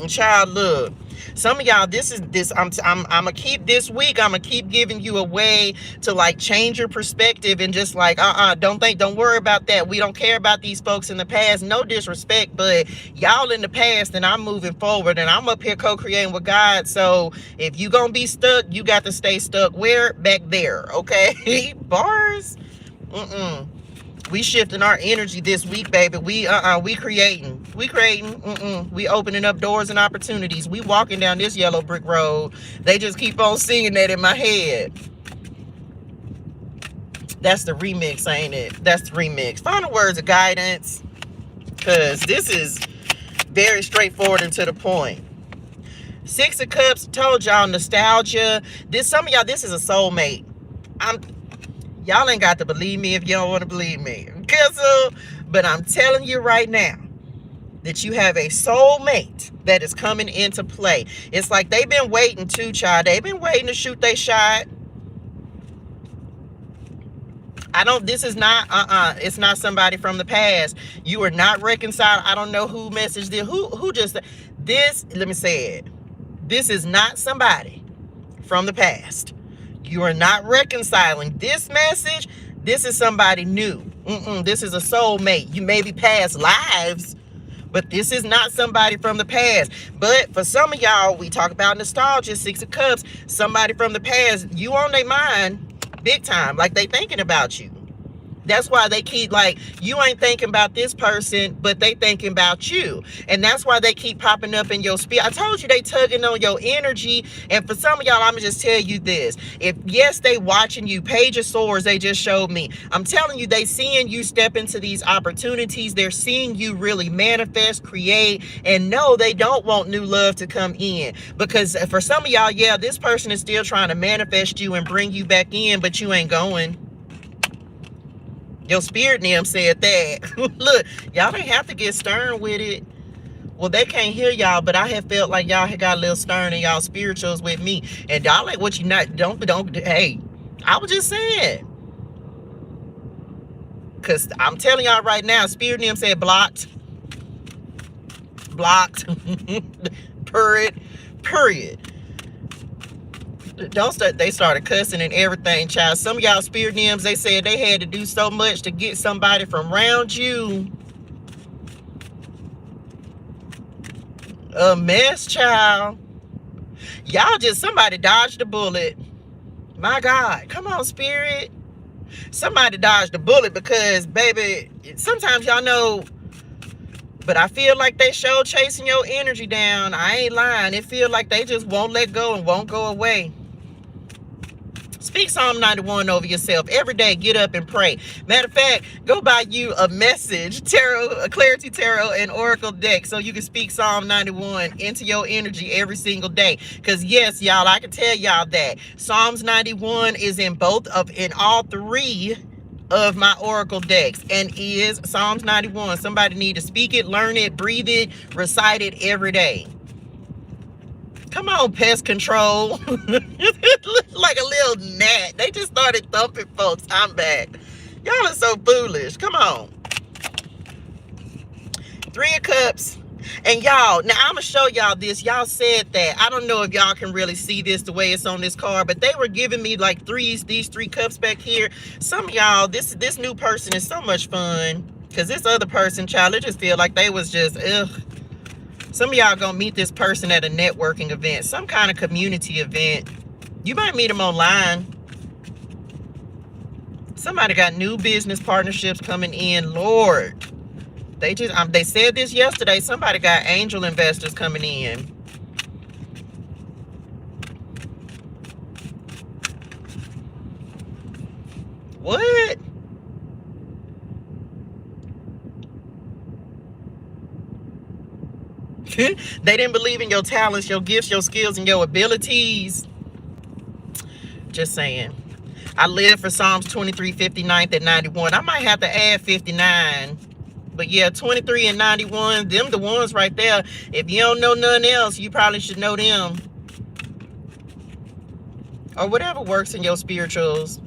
Child, look. Some of y'all, I'm gonna keep this week. I'm gonna keep giving you a way to like change your perspective and just like, don't worry about that. We don't care about these folks in the past. No disrespect, but y'all in the past, and I'm moving forward, and I'm up here co-creating with God. So if you gonna be stuck, you got to stay stuck. Where? Back there, okay? Bars. We shifting our energy this week, baby. We creating. We opening up doors and opportunities. We walking down this yellow brick road. They just keep on singing that in my head. That's the remix, ain't it? That's the remix. Final words of guidance, because this is very straightforward and to the point. 6 of Cups, told y'all, nostalgia. Some of y'all, this is a soulmate. Y'all ain't got to believe me if you don't want to believe me. But I'm telling you right now that you have a soulmate that is coming into play. It's like they've been waiting too, child. They've been waiting to shoot their shot. This is not, it's not somebody from the past. You are not reconciled. I don't know who messaged it. Who just, this, let me say it. This is not somebody from the past. You are not reconciling. This message, this is somebody new. This is a soulmate. You may be past lives, but this is not somebody from the past. But for some of y'all, we talk about nostalgia, 6 of Cups, somebody from the past, you on their mind big time, like they thinking about you. That's why they keep like, you ain't thinking about this person, but they thinking about you. And that's why they keep popping up in your spirit. I told you they tugging on your energy. And for some of y'all, I'm gonna just tell you this. If yes, they watching you, Page of Swords, they just showed me. I'm telling you, they seeing you step into these opportunities. They're seeing you really manifest, create, and no, they don't want new love to come in. Because for some of y'all, yeah, this person is still trying to manifest you and bring you back in, but you ain't going. Your spirit name said that. Look, y'all didn't have to get stern with it. Well, they can't hear y'all, but I have felt like y'all had got a little stern in y'all spirituals with me. And y'all like what you not, don't, hey, I was just saying. Because I'm telling y'all right now, spirit name said blocked. Blocked. Period. They started cussing and everything, child. Some of y'all spirit names, they said they had to do so much to get somebody from around you. A mess, child. Y'all just, somebody dodged a bullet. My God, come on, spirit. Somebody dodged a bullet because, baby, sometimes y'all know, but I feel like they show chasing your energy down. I ain't lying. It feel like they just won't let go and won't go away. Speak Psalm 91 over yourself. Every day, get up and pray. Matter of fact, go buy you a message, tarot, a ClariTEA Tarot and Oracle deck, so you can speak Psalm 91 into your energy every single day. Because yes, y'all, I can tell y'all that Psalms 91 is in all three of my Oracle decks, and is Psalms 91. Somebody need to speak it, learn it, breathe it, recite it every day. Come on, pest control. It looks like a little gnat. They just started thumping folks. I'm back. Y'all are so foolish. Come on. 3 of Cups. And y'all, now I'm going to show y'all this. Y'all said that. I don't know if y'all can really see this the way it's on this card, but they were giving me like these 3 cups back here. Some of y'all, this new person is so much fun. Because this other person, child, it just feel like they was just, ugh. Some of y'all gonna meet this person at a networking event, some kind of community event. You might meet them online. Somebody got new business partnerships coming in. Lord, they said this yesterday. Somebody got angel investors coming in. What? They didn't believe in your talents, your gifts, your skills, and your abilities. Just saying. I live for Psalms 23, 59 and 91. I might have to add 59. But yeah, 23 and 91, them the ones right there. If you don't know none else, you probably should know them. Or whatever works in your spirituals.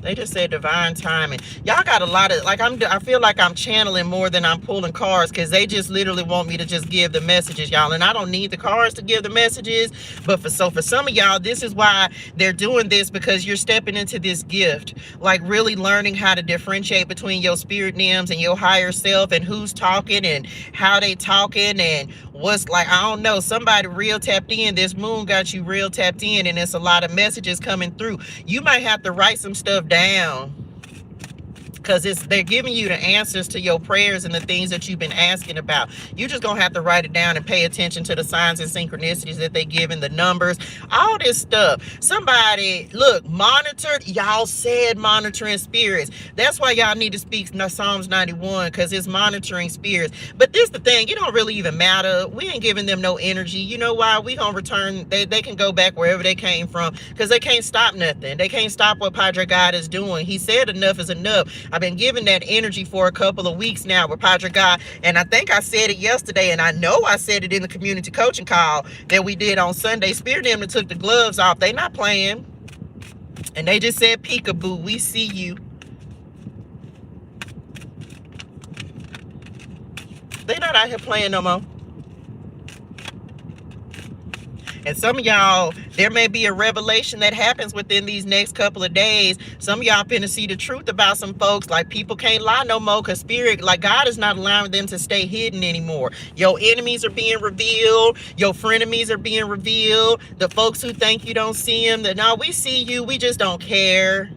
They just said divine timing. Y'all got a lot of, like, I feel like I'm channeling more than I'm pulling cards, because they just literally want me to just give the messages, y'all. And I don't need the cards to give the messages. But for some of y'all, this is why they're doing this, because you're stepping into this gift. Like really learning how to differentiate between your spirit names and your higher self, and who's talking and how they talking and what's, like, I don't know, somebody real tapped in. This moon got you real tapped in, and it's a lot of messages coming through. You might have to write some stuff down, because they're giving you the answers to your prayers and the things that you've been asking about. You just gonna have to write it down and pay attention to the signs and synchronicities that they give in the numbers, all this stuff. Somebody, look, monitored. Y'all said monitoring spirits. That's why y'all need to speak Psalms 91, because it's monitoring spirits. But this the thing, it don't really even matter. We ain't giving them no energy. You know why? We gonna return. They can go back wherever they came from, because they can't stop nothing. They can't stop what Padre God is doing. He said enough is enough. I've been giving that energy for a couple of weeks now with Padre God, and I think I said it yesterday, and I know I said it in the community coaching call that we did on Sunday. Spirit them that took the gloves off. They not playing, and they just said, peekaboo, we see you. They not out here playing no more. And some of y'all, there may be a revelation that happens within these next couple of days. Some of y'all finna see the truth about some folks. Like, people can't lie no more, because spirit, like, God is not allowing them to stay hidden anymore. Your enemies are being revealed. Your frenemies are being revealed. The folks who think you don't see them, that no, we see you, we just don't care.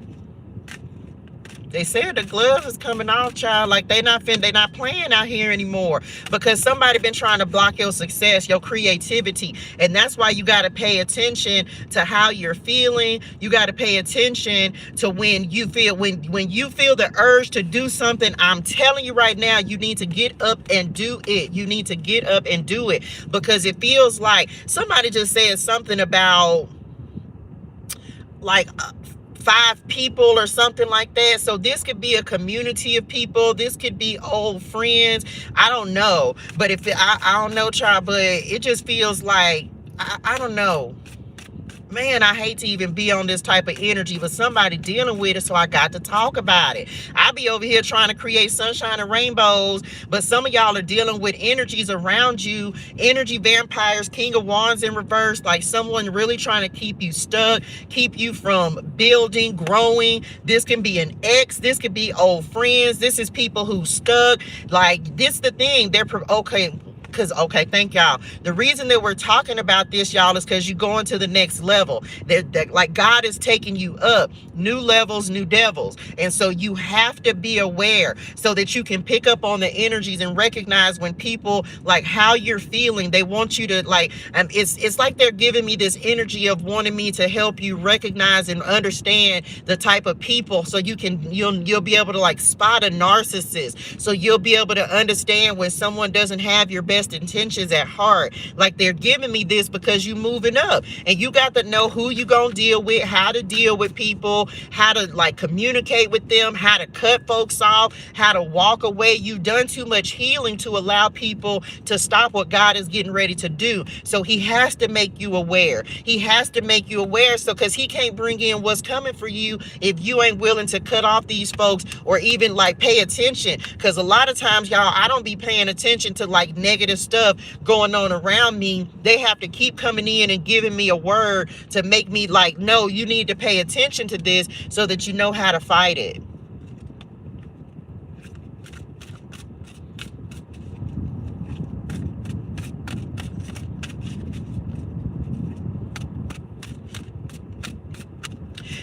They said the gloves is coming off, child. Like, they not playing out here anymore, because somebody been trying to block your success, your creativity. And that's why you got to pay attention to how you're feeling. You got to pay attention to when you feel the urge to do something. I'm telling you right now, you need to get up and do it. You need to get up and do it, because it feels like somebody just said something about like 5 people or something like that. So this could be a community of people. This could be old friends. I don't know. But I don't know, child, but it just feels like, I don't know. man, I hate to even be on this type of energy, but somebody dealing with it, so I got to talk about it. I be over here trying to create sunshine and rainbows, but some of y'all are dealing with energies around you, energy vampires, King of Wands in reverse, like someone really trying to keep you stuck, keep you from building, growing. This can be an ex, this could be old friends, this is people who stuck. Like, this the thing, okay. Because, okay, thank y'all. The reason that we're talking about this, y'all, is because you're going to the next level. That like God is taking you up, new levels, new devils. And so you have to be aware so that you can pick up on the energies and recognize when people, like how you're feeling, they want you to like, it's like they're giving me this energy of wanting me to help you recognize and understand the type of people, so you'll be able to like spot a narcissist. So you'll be able to understand when someone doesn't have your best intentions at heart. Like, they're giving me this because you moving up, and you got to know who you gonna deal with, how to deal with people, how to like communicate with them, how to cut folks off, how to walk away. You've done too much healing to allow people to stop what God is getting ready to do. So he has to make you aware. He has to make you aware, so because he can't bring in what's coming for you if you ain't willing to cut off these folks or even like pay attention. Because a lot of times, y'all, I don't be paying attention to like negative stuff going on around me. They have to keep coming in and giving me a word to make me like, no, you need to pay attention to this so that you know how to fight it.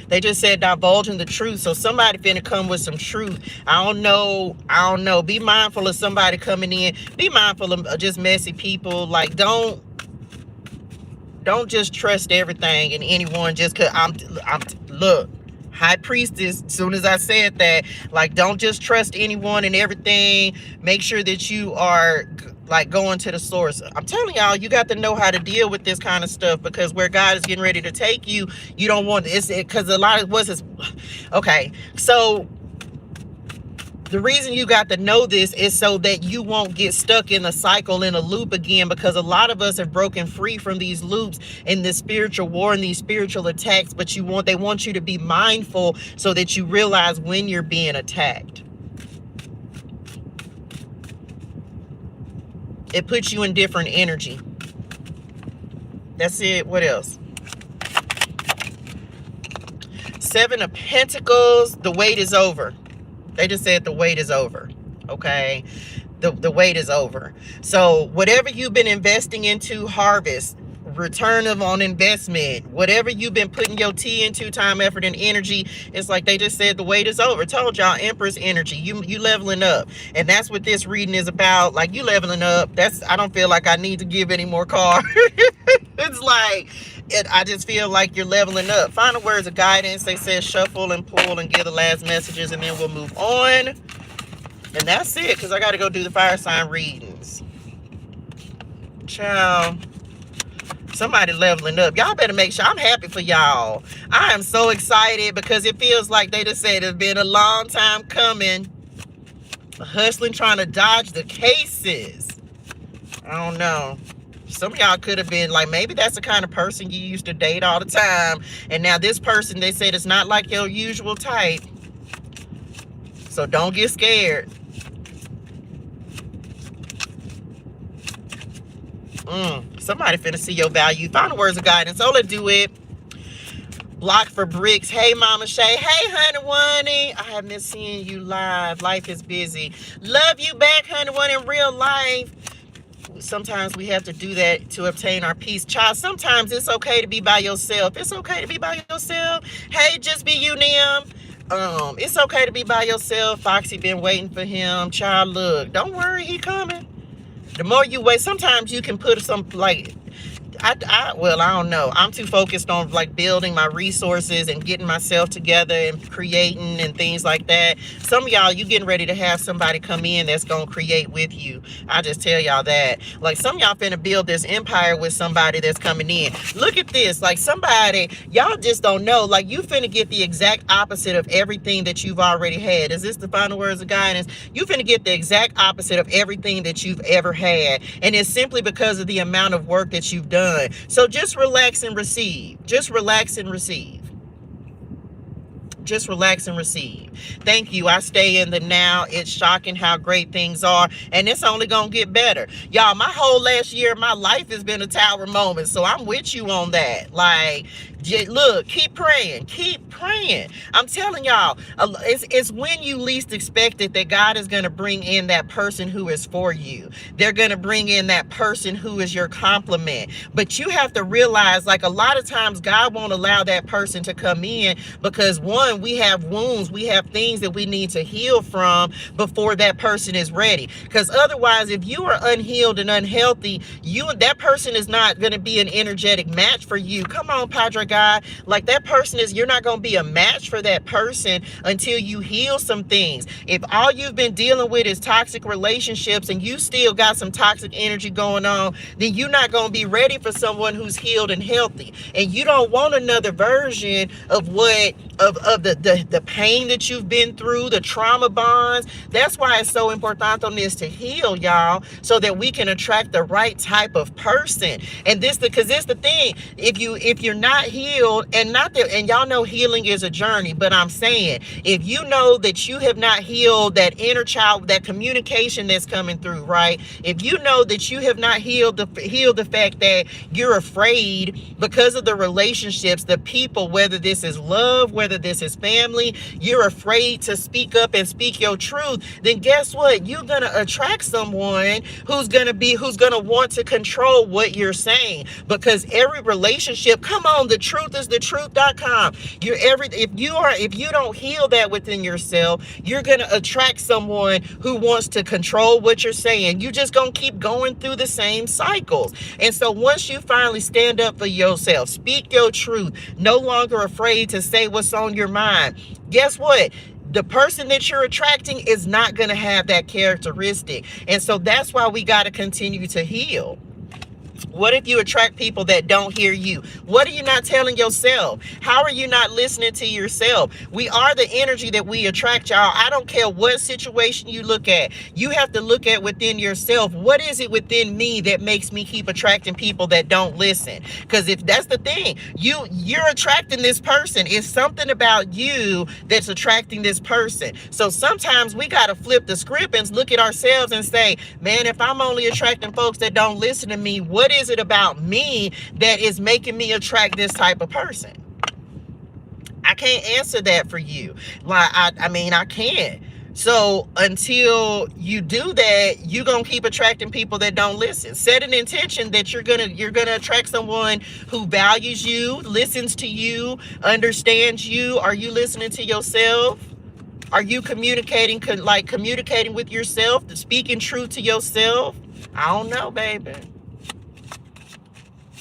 They just said divulging the truth. So somebody finna come with some truth. I don't know. Be mindful of somebody coming in. Be mindful of just messy people. Like, don't just trust everything and anyone just cause I'm look, High Priestess, as soon as I said that, like, don't just trust anyone and everything. Make sure that you are like going to the source. I'm telling y'all, you got to know how to deal with this kind of stuff, because where God is getting ready to take you, you don't want it, because a lot of what's this. Okay, so the reason you got to know this is so that you won't get stuck in a cycle, in a loop again, because a lot of us have broken free from these loops in this spiritual war and these spiritual attacks, but they want you to be mindful so that you realize when you're being attacked. It puts you in different energy. That's it. What else? Seven of Pentacles. The wait is over. They just said the wait is over. Okay. The wait is over. So whatever you've been investing into, harvest, return on investment, whatever you've been putting your tea into, time, effort, and energy, it's like they just said the wait is over. Told y'all, Empress energy. You leveling up. And that's what this reading is about. Like, you leveling up. I don't feel like I need to give any more cards. It's like, I just feel like you're leveling up. Final words of guidance. They said shuffle and pull and give the last messages, and then we'll move on. And that's it, because I got to go do the fire sign readings. Ciao. Somebody leveling up. Y'all better make sure. I'm happy for y'all. I am so excited, because it feels like they just said it's been a long time coming. Hustling, trying to dodge the cases. I don't know. Some of y'all could have been like, maybe that's the kind of person you used to date all the time. And now this person, they said, it's not like your usual type. So don't get scared. Somebody finna see your value. Final words of guidance. So let's do it. Block for bricks. Hey, Mama Shay. Hey, Honey Wunny. I have missed seeing you live. Life is busy. Love you back, Honey Wunny, in real life. Sometimes we have to do that to obtain our peace. Child, sometimes it's okay to be by yourself. It's okay to be by yourself. Hey, just be you, Nim. It's okay to be by yourself. Foxy been waiting for him. Child, look, don't worry, he coming. The more you wait, sometimes you can put some, like, well, I don't know. I'm too focused on like building my resources and getting myself together and creating and things like that. Some of y'all, you getting ready to have somebody come in that's going to create with you. I just tell y'all that. Like, some of y'all finna build this empire with somebody that's coming in. Look at this. Like, somebody, y'all just don't know. Like, you finna get the exact opposite of everything that you've already had. Is this the final words of guidance? You finna get the exact opposite of everything that you've ever had. And it's simply because of the amount of work that you've done. done. So just relax and receive. Just relax and receive. Just relax and receive. Thank you. I stay in the now. It's shocking how great things are, and it's only gonna get better. Y'all, my whole last year of my life has been a tower moment, so I'm with you on that. Like, look, keep praying. Keep praying. I'm telling y'all, it's when you least expect it that God is going to bring in that person who is for you. They're going to bring in that person who is your complement. But you have to realize, like, a lot of times God won't allow that person to come in because, one, we have wounds. We have things that we need to heal from before that person is ready. Because otherwise, if you are unhealed and unhealthy, that person is not going to be an energetic match for you. Come on, Padre God. Like, that person you're not going to be a match for that person until you heal some things. If all you've been dealing with is toxic relationships and you still got some toxic energy going on, then you're not going to be ready for someone who's healed and healthy. And you don't want another version of the pain that you've been through, the trauma bonds. That's why it's so important on this to heal, y'all, so that we can attract the right type of person. And because this the thing, if you're not healed, and y'all know healing is a journey, but I'm saying, if you know that you have not healed that inner child, that communication that's coming through, right? If you know that you have not healed the fact that you're afraid because of the relationships, the people, whether this is love, whether this is family, you're afraid to speak up and speak your truth, then guess what? You're going to attract someone who's going to want to control what you're saying, because every relationship, come on, the truth is the truth.com. If you don't heal that within yourself, you're going to attract someone who wants to control what you're saying. You're just going to keep going through the same cycles. And so once you finally stand up for yourself, speak your truth, no longer afraid to say what's on your mind, guess what? The person that you're attracting is not going to have that characteristic. And so that's why we got to continue to heal. What if you attract people that don't hear you? What are you not telling yourself? How are you not listening to yourself? We are the energy that we attract, y'all. I don't care what situation you look at. You have to look at within yourself. What is it within me that makes me keep attracting people that don't listen? Because if that's the thing, you're attracting this person. It's something about you that's attracting this person. So sometimes we got to flip the script and look at ourselves and say, man, if I'm only attracting folks that don't listen to me, what is it about me that is making me attract this type of person? I can't answer that for you. Like, I can't. So until you do that, you're going to keep attracting people that don't listen. Set an intention that you're going to attract someone who values you, listens to you, understands you. Are you listening to yourself? Are you communicating with yourself, speaking truth to yourself? I don't know, baby.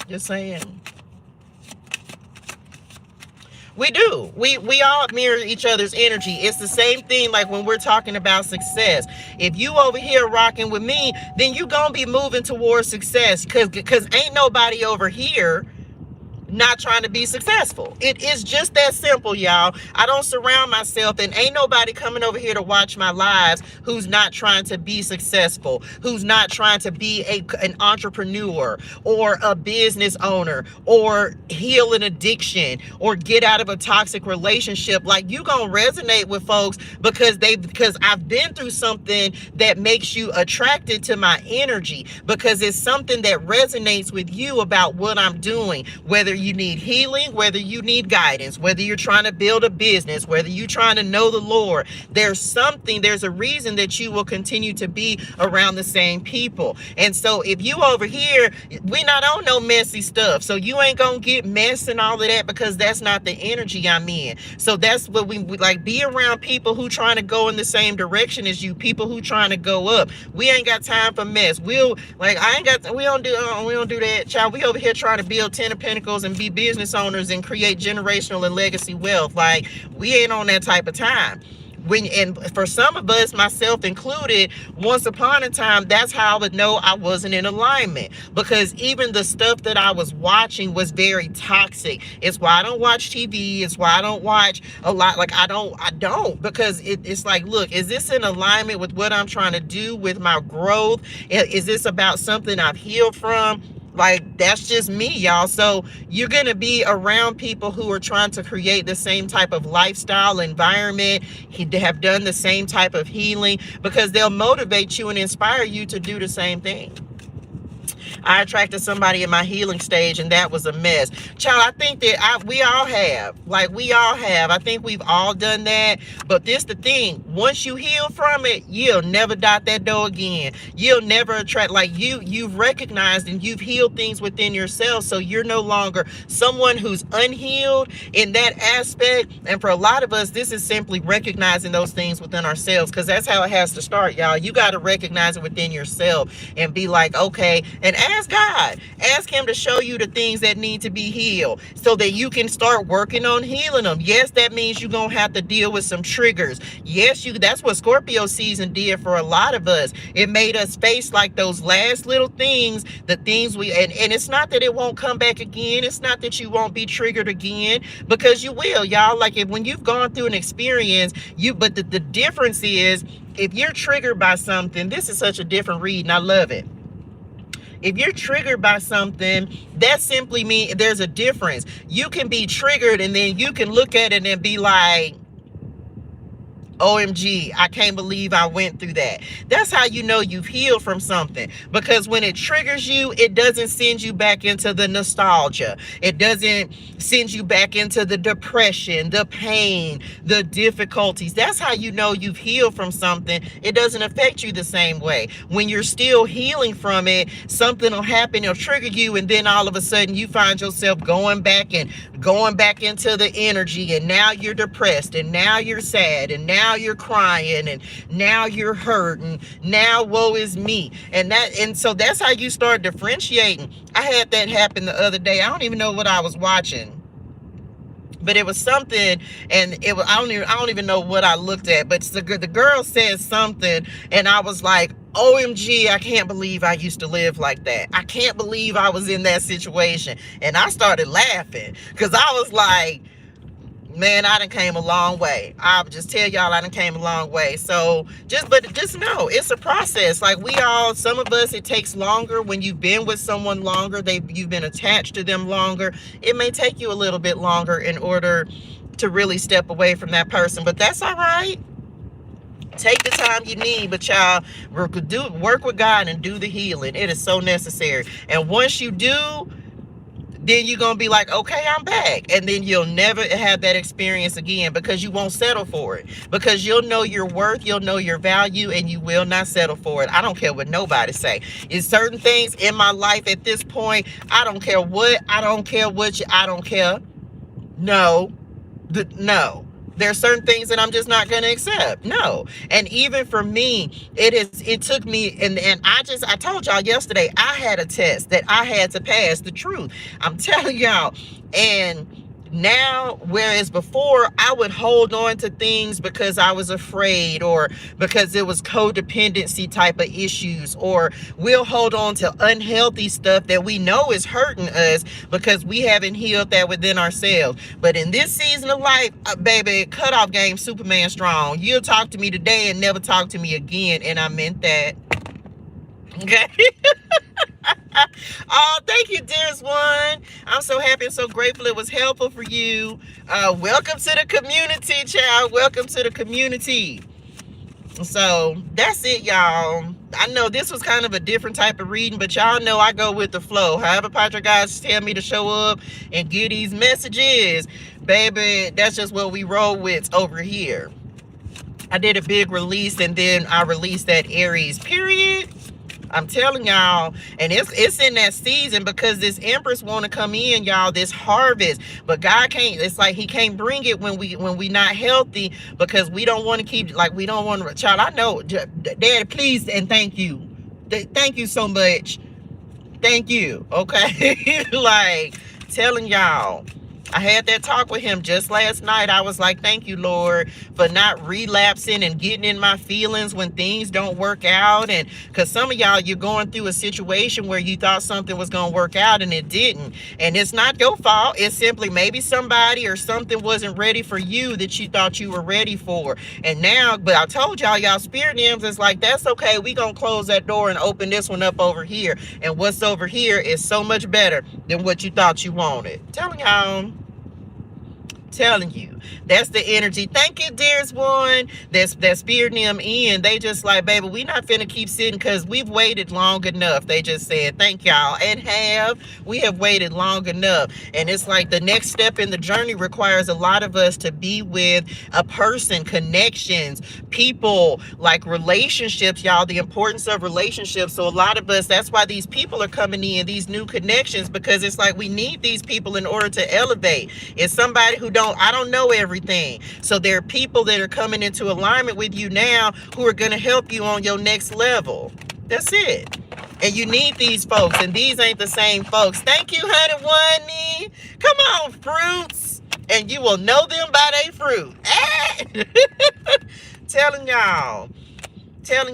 Just saying. We do. We all mirror each other's energy. It's the same thing like when we're talking about success. If you over here rocking with me, then you gonna be moving towards success, because ain't nobody over here not trying to be successful. It is just that simple, y'all. I don't surround myself, and ain't nobody coming over here to watch my lives who's not trying to be successful, who's not trying to be an entrepreneur or a business owner or heal an addiction or get out of a toxic relationship. Like, you gonna resonate with folks because I've been through something that makes you attracted to my energy, because it's something that resonates with you about what I'm doing, whether you need healing, whether you need guidance, whether you're trying to build a business, whether you're trying to know the Lord. There's a reason that you will continue to be around the same people. And so if you over here, we not on no messy stuff. So you ain't gonna get mess and all of that, because that's not the energy I'm in. So that's what we like, be around people who trying to go in the same direction as you, people who trying to go up. We ain't got time for mess. We don't do that, child. We over here trying to build 10 of Pentacles and be business owners and create generational and legacy wealth. Like, we ain't on that type of time. And for some of us, myself included, once upon a time, that's how I would know I wasn't in alignment, because even the stuff that I was watching was very toxic. It's why I don't watch TV. It's why I don't watch a lot. Like, I don't, because it's like, look, is this in alignment with what I'm trying to do with my growth? Is this about something I've healed from? Like, that's just me, y'all. So you're going to be around people who are trying to create the same type of lifestyle environment, have done the same type of healing, because they'll motivate you and inspire you to do the same thing. I attracted somebody in my healing stage, and that was a mess. Child, I think that we all have. Like, we all have. I think we've all done that. But this the thing. Once you heal from it, you'll never dot that door again. You'll never attract. Like, you've recognized and you've healed things within yourself, so you're no longer someone who's unhealed in that aspect. And for a lot of us, this is simply recognizing those things within ourselves, because that's how it has to start, y'all. You got to recognize it within yourself and be like, okay, and ask God. Ask him to show you the things that need to be healed so that you can start working on healing them. Yes, that means you're going to have to deal with some triggers. Yes, that's what Scorpio season did for a lot of us. It made us face like those last little things, the things and it's not that it won't come back again. It's not that you won't be triggered again, because you will, y'all. Like, when you've gone through an experience, but the difference is, if you're triggered by something, this is such a different read, and I love it. If you're triggered by something, that simply means there's a difference. You can be triggered and then you can look at it and be like, OMG, I can't believe I went through that. That's how you know you've healed from something. Because when it triggers you, it doesn't send you back into the nostalgia. It doesn't send you back into the depression, the pain, the difficulties. That's how you know you've healed from something. It doesn't affect you the same way. When you're still healing from it, something will happen, it'll trigger you, and then all of a sudden you find yourself going back into the energy, and now you're depressed, and now you're sad, and now you're crying, and now you're hurt, and now woe is me. And so that's how you start differentiating. I had that happen the other day. I don't even know what I was watching, but it was something, and it was, I don't even know what I looked at, but the girl said something, and I was like, OMG, I can't believe I used to live like that. I can't believe I was in that situation. And I started laughing, because I was like, man, I done came a long way. I'll just tell y'all, I done came a long way. So just know it's a process. Like, some of us, it takes longer. When you've been with someone longer, you've been attached to them longer, it may take you a little bit longer in order to really step away from that person. But that's all right. Take the time you need, but y'all, work with God and do the healing. It is so necessary. And once you do, then you're going to be like, okay, I'm back. And then you'll never have that experience again, because you won't settle for it. Because you'll know your worth, you'll know your value, and you will not settle for it. I don't care what nobody say. It's certain things in my life at this point, I don't care. No. There's certain things that I'm just not going to accept. No. And even for me, it took me, and I told y'all yesterday, I had a test that I had to pass, the truth. I'm telling y'all. And now, whereas before I would hold on to things because I was afraid, or because it was codependency type of issues, or we'll hold on to unhealthy stuff that we know is hurting us because we haven't healed that within ourselves. But in this season of life, baby, cutoff game, Superman strong. You'll talk to me today and never talk to me again. And I meant that. Okay. Oh, thank you, dearest one. I'm so happy and so grateful it was helpful for you. Welcome to the community, child. Welcome to the community. So that's it, y'all. I know this was kind of a different type of reading, but y'all know I go with the flow. However Padre guys tell me to show up and give these messages, baby, that's just what we roll with over here. I did a big release, and then I released that Aries period. I'm telling y'all, and it's in that season, because this Empress want to come in, y'all, this harvest, but God can't. It's like he can't bring it when we not healthy, because we don't want to keep, like, we don't want to. Child, I know, Daddy, please and thank you, thank you so much, thank you. Okay. Like, telling y'all, I had that talk with him just last night. I was like, thank you, Lord, for not relapsing and getting in my feelings when things don't work out. And because some of y'all, you're going through a situation where you thought something was going to work out and it didn't. And it's not your fault. It's simply maybe somebody or something wasn't ready for you that you thought you were ready for. And now, but I told y'all spirit names is like, that's okay. We gonna close that door and open this one up over here. And what's over here is so much better than what you thought you wanted. Telling you, that's the energy. Thank you, dearest one. That spirit them in. They just like, baby, we not finna keep sitting because we've waited long enough. They just said, thank y'all. And we have waited long enough. And it's like the next step in the journey requires a lot of us to be with a person, connections, people, like relationships, y'all, the importance of relationships. So a lot of us, that's why these people are coming in, these new connections, because it's like we need these people in order to elevate. It's somebody who I don't know everything. So there are people that are coming into alignment with you now who are going to help you on your next level. That's it. And you need these folks, and these ain't the same folks. Thank you, honey. Come on, fruits. And you will know them by their fruit. Telling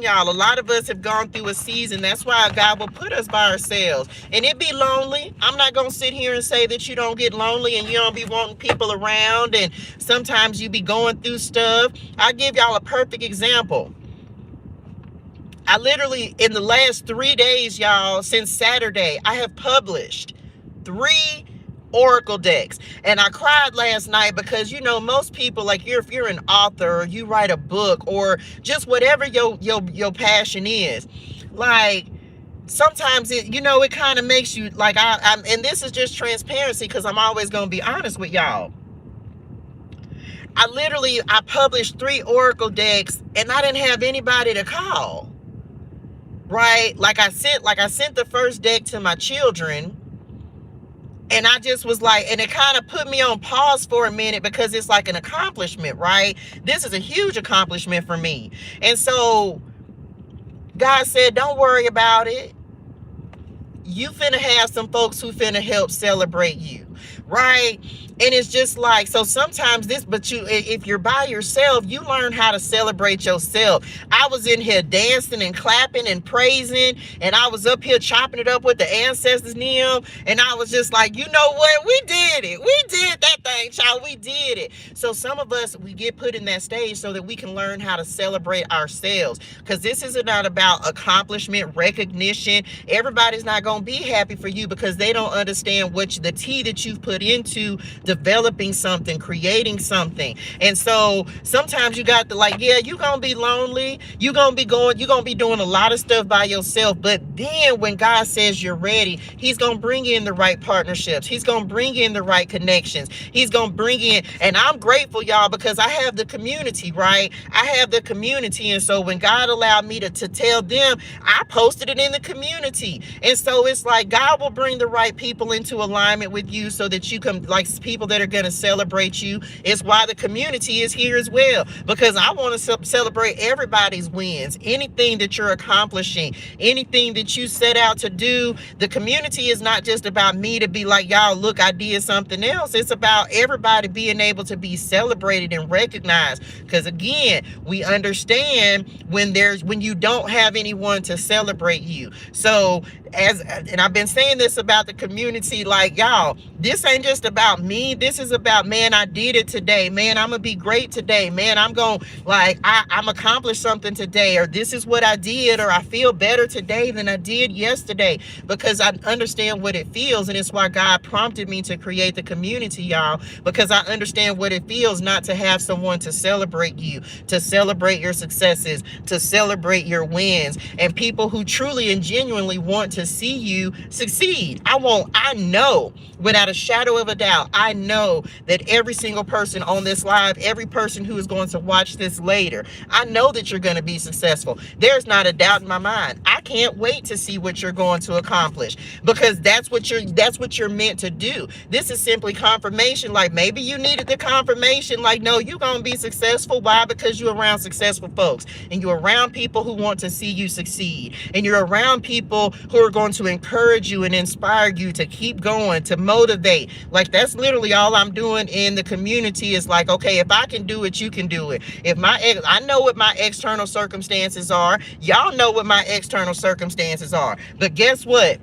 y'all, a lot of us have gone through a season. That's why God will put us by ourselves. And it be lonely. I'm not going to sit here and say that you don't get lonely and you don't be wanting people around. And sometimes you be going through stuff. I'll give y'all a perfect example. I literally, in the last 3 days, y'all, since Saturday, I have published 3 oracle decks. And I cried last night because, you know, most people, like, if you're an author or you write a book or just whatever your passion is, like, sometimes it, you know, it kind of makes you like, I'm and this is just transparency because I'm always going to be honest with y'all. I published 3 oracle decks and I didn't have anybody to call. Right? Like I sent the first deck to my children. And I just was like, and it kind of put me on pause for a minute because it's like an accomplishment, right? This is a huge accomplishment for me. And so God said, don't worry about it. You finna have some folks who finna help celebrate you, right? And it's just like, so sometimes if you're by yourself, you learn how to celebrate yourself. I was in here dancing and clapping and praising, and I was up here chopping it up with the ancestors, Neil, and I was just like, you know what? We did it. We did that thing, child. We did it. So some of us, we get put in that stage so that we can learn how to celebrate ourselves, because this is not about accomplishment, recognition. Everybody's not going to be happy for you because they don't understand the tea that you've put into developing something, creating something. And so sometimes you got to, like, yeah, you're gonna be lonely, you're gonna be doing a lot of stuff by yourself, but then when God says you're ready, he's gonna bring in the right partnerships, he's gonna bring in the right connections, he's gonna bring in, and I'm grateful, y'all, because I have the community, right? I have the community. And so when God allowed me to tell them, I posted it in the community. And so it's like God will bring the right people into alignment with you so that you can, like, people that are going to celebrate you. It's why the community is here as well, because I want to celebrate everybody's wins, anything that you're accomplishing, anything that you set out to do. The community is not just about me to be like, y'all, look, I did something else. It's about everybody being able to be celebrated and recognized, because again, we understand when you don't have anyone to celebrate you. So and I've been saying this about the community, like, y'all, this ain't just about me. This is about, man, I did it today. Man, I'm gonna be great today. Man, I'm gonna, like, I'm accomplished something today, or this is what I did, or I feel better today than I did yesterday, because I understand what it feels. And it's why God prompted me to create the community, y'all, because I understand what it feels not to have someone to celebrate you, to celebrate your successes, to celebrate your wins, and people who truly and genuinely want to see you succeed. I know without a shadow of a doubt, I know that every single person on this live, every person who is going to watch this later, I know that you're going to be successful. There's not a doubt in my mind. I can't wait to see what you're going to accomplish, because that's what you're meant to do. This is simply confirmation. Like, maybe you needed the confirmation, like, no, you're going to be successful. Why? Because you're around successful folks, and you're around people who want to see you succeed, and you're around people who are are going to encourage you and inspire you to keep going, to motivate. Like, that's literally all I'm doing in the community is like, okay, if I can do it, you can do it. I know what my external circumstances are. Y'all know what my external circumstances are. But guess what?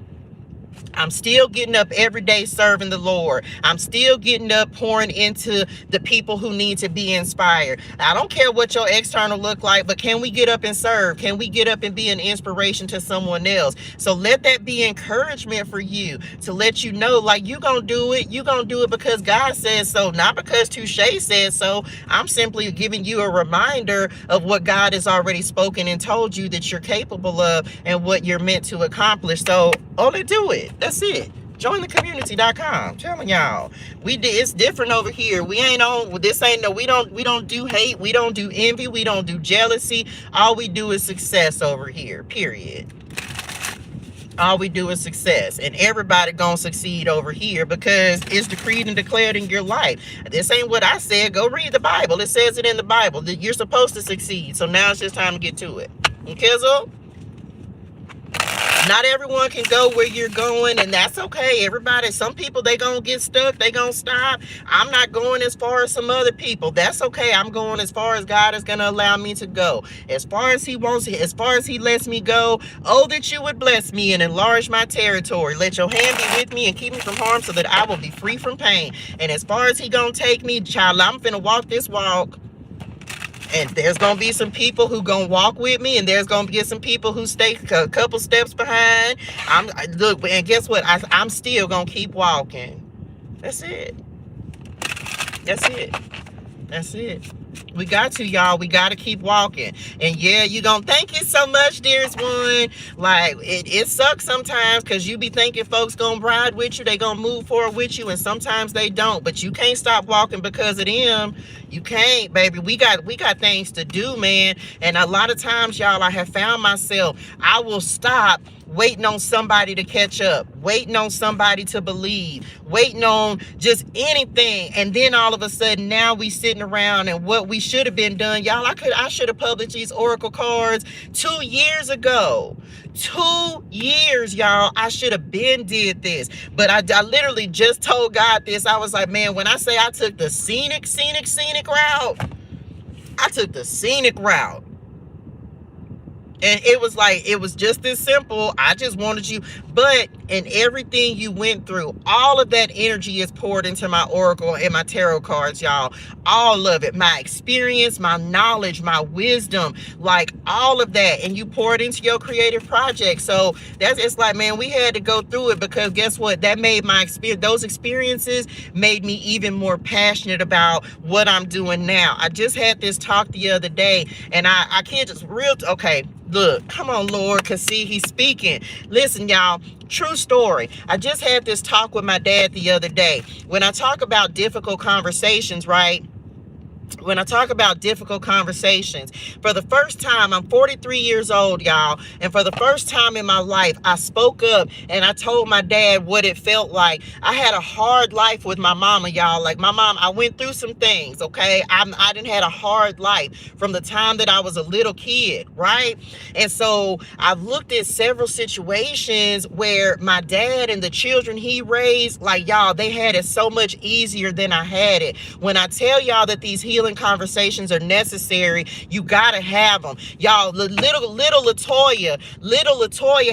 I'm still getting up every day serving the Lord. I'm still getting up pouring into the people who need to be inspired. I don't care what your external look like, but can we get up and serve? Can we get up and be an inspiration to someone else? So let that be encouragement for you, to let you know, like, you gonna do it. You gonna do it because God says so, not because ToShae says so. I'm simply giving you a reminder of what God has already spoken and told you that you're capable of and what you're meant to accomplish. So only do it. That's it. Jointhecommunitea.com. Telling y'all, it's different over here. We ain't on this. We don't do hate. We don't do envy. We don't do jealousy. All we do is success over here. Period. All we do is success, and everybody gonna succeed over here because it's decreed and declared in your life. This ain't what I said. Go read the Bible. It says it in the Bible that you're supposed to succeed. So now it's just time to get to it. Okay, so not everyone can go where you're going, and that's okay. Some people, they gonna get stuck. They gonna stop. I'm not going as far as some other people. That's okay. I'm going as far as God is gonna allow me to go. As far as he wants, as far as he lets me go. Oh, that you would bless me and enlarge my territory. Let your hand be with me and keep me from harm so that I will be free from pain. And as far as he gonna take me, child, I'm finna walk this walk. And there's going to be some people who going to walk with me, and there's going to be some people who stay a couple steps behind. Look, and guess what? I'm still going to keep walking. That's it. That's it. That's it. We got to, y'all. We got to keep walking. And yeah, you gonna thank you so much, dearest one. Like, it sucks sometimes because you be thinking folks gonna ride with you. They gonna move forward with you, and sometimes they don't. But you can't stop walking because of them. You can't, baby. We got things to do, man. And a lot of times, y'all, I have found myself, I will stop waiting on somebody to catch up, waiting on somebody to believe, waiting on just anything. And then all of a sudden, now we sitting around, and what we should have been done, y'all, I should have published these oracle cards 2 years ago. 2 years, y'all. I should have been did this. But I literally just told God this. I was like, man, when I say I took the scenic route, I took the scenic route. And it was like, it was just this simple. I just wanted you, but in everything you went through, all of that energy is poured into my oracle and my tarot cards, y'all. All of it, my experience, my knowledge, my wisdom, like all of that. And you pour it into your creative project. So it's like, man, we had to go through it because guess what? That made my experience, those experiences made me even more passionate about what I'm doing now. I just had this talk the other day, and I can't just okay. Look, come on, Lord, because see, he's speaking. Listen, y'all, true story. I just had this talk with my dad the other day. When I talk about difficult conversations, right? When I talk about difficult conversations, for the first time, I'm 43 years old, y'all. And for the first time in my life, I spoke up and I told my dad what it felt like. I had a hard life with my mama, y'all. Like my mom, I went through some things, okay? I didn't had a hard life from the time that I was a little kid, right? And so I've looked at several situations where my dad and the children he raised, like y'all, they had it so much easier than I had it. When I tell y'all that these healing conversations are necessary, you gotta have them, y'all. Little Latoya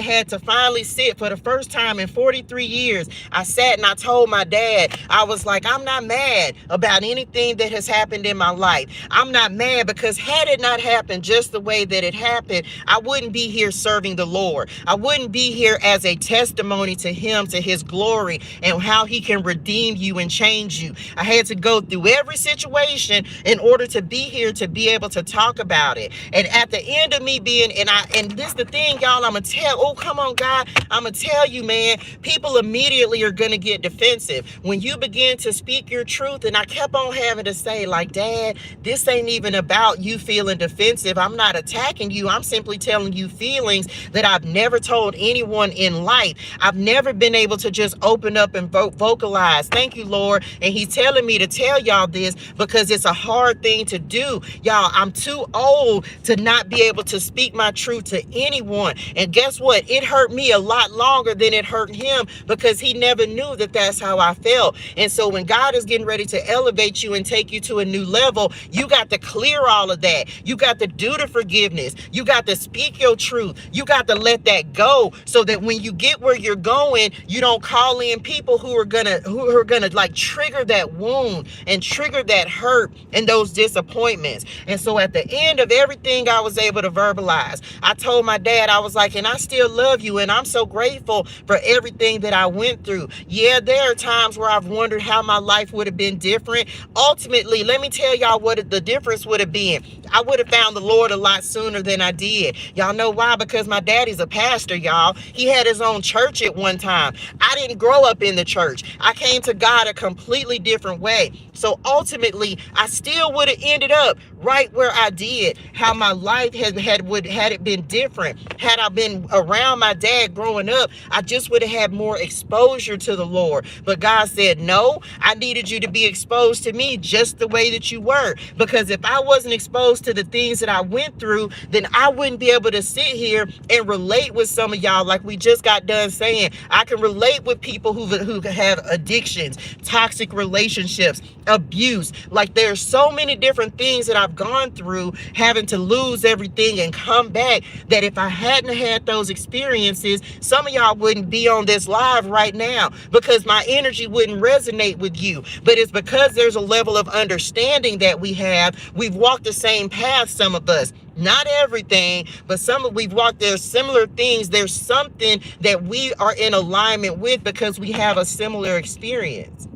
had to finally sit for the first time in 43 years. I sat and I told my dad, I was like, I'm not mad about anything that has happened in my life. I'm not mad because had it not happened just the way that it happened, I wouldn't be here serving the Lord. I wouldn't be here as a testimony to him, to his glory, and how he can redeem you and change you. I had to go through every situation in order to be here, to be able to talk about it. And at the end of me being, and this is the thing, y'all, I'm gonna tell, oh, come on, God, I'm gonna tell you, man, people immediately are gonna get defensive when you begin to speak your truth. And I kept on having to say, like, Dad, this ain't even about you feeling defensive. I'm not attacking you. I'm simply telling you feelings that I've never told anyone in life. I've never been able to just open up and vocalize. Thank you, Lord. And he's telling me to tell y'all this because it's a hard thing to do. Y'all, I'm too old to not be able to speak my truth to anyone. And guess what? It hurt me a lot longer than it hurt him, because he never knew that that's how I felt. And so when God is getting ready to elevate you and take you to a new level, you got to clear all of that. You got to do the forgiveness. You got to speak your truth. You got to let that go, so that when you get where you're going, you don't call in people who are gonna like trigger that wound and trigger that hurt and those disappointments. And so at the end of everything I was able to verbalize, I told my dad, I was like, and I still love you, and I'm so grateful for everything that I went through. Yeah, there are times where I've wondered how my life would have been different. Ultimately, let me tell y'all what the difference would have been. I would have found the Lord a lot sooner than I did. Y'all know why? Because my daddy's a pastor, y'all. He had his own church at one time. I didn't grow up in the church. I came to God a completely different way. So ultimately, I still would have ended up right where I did. How my life had it been different. Had I been around my dad growing up, I just would have had more exposure to the Lord. But God said, no, I needed you to be exposed to me just the way that you were. Because if I wasn't exposed to the things that I went through, then I wouldn't be able to sit here and relate with some of y'all, like we just got done saying. I can relate with people who have addictions, toxic relationships, abuse. Like there's so many different things that I've gone through, having to lose everything and come back, that if I hadn't had those experiences, some of y'all wouldn't be on this live right now, because my energy wouldn't resonate with you. But it's because there's a level of understanding that we have. We've walked the same path, some of us. Not everything, but we've walked, there's similar things. There's something that we are in alignment with because we have a similar experience.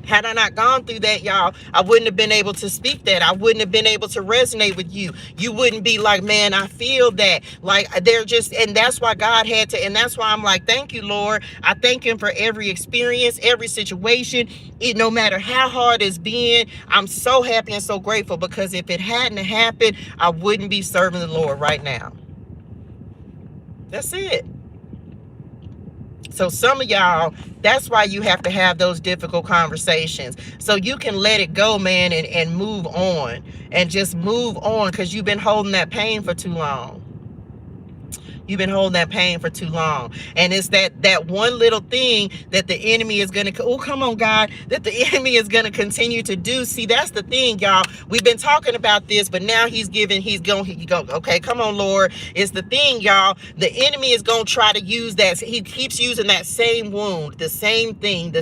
Had I not gone through that, y'all, I wouldn't have been able to speak that. I wouldn't have been able to resonate with you. You wouldn't be like, man, I feel that. Like they're just, and that's why God had to, and that's why I'm like, thank you, Lord. I thank him for every experience, every situation. No matter how hard it's been, I'm so happy and so grateful, because if it hadn't happened, I wouldn't be serving the Lord right now. That's it. So some of y'all, that's why you have to have those difficult conversations, so you can let it go, man, and move on, and just move on, because you've been holding that pain for too long. You've been holding that pain for too long. And it's that one little thing that the enemy is going to, oh, come on, God, that the enemy is going to continue to do. See, that's the thing, y'all. We've been talking about this, but now he's going, okay, come on, Lord. It's the thing, y'all. The enemy is going to try to use that. He keeps using that same wound, the same thing,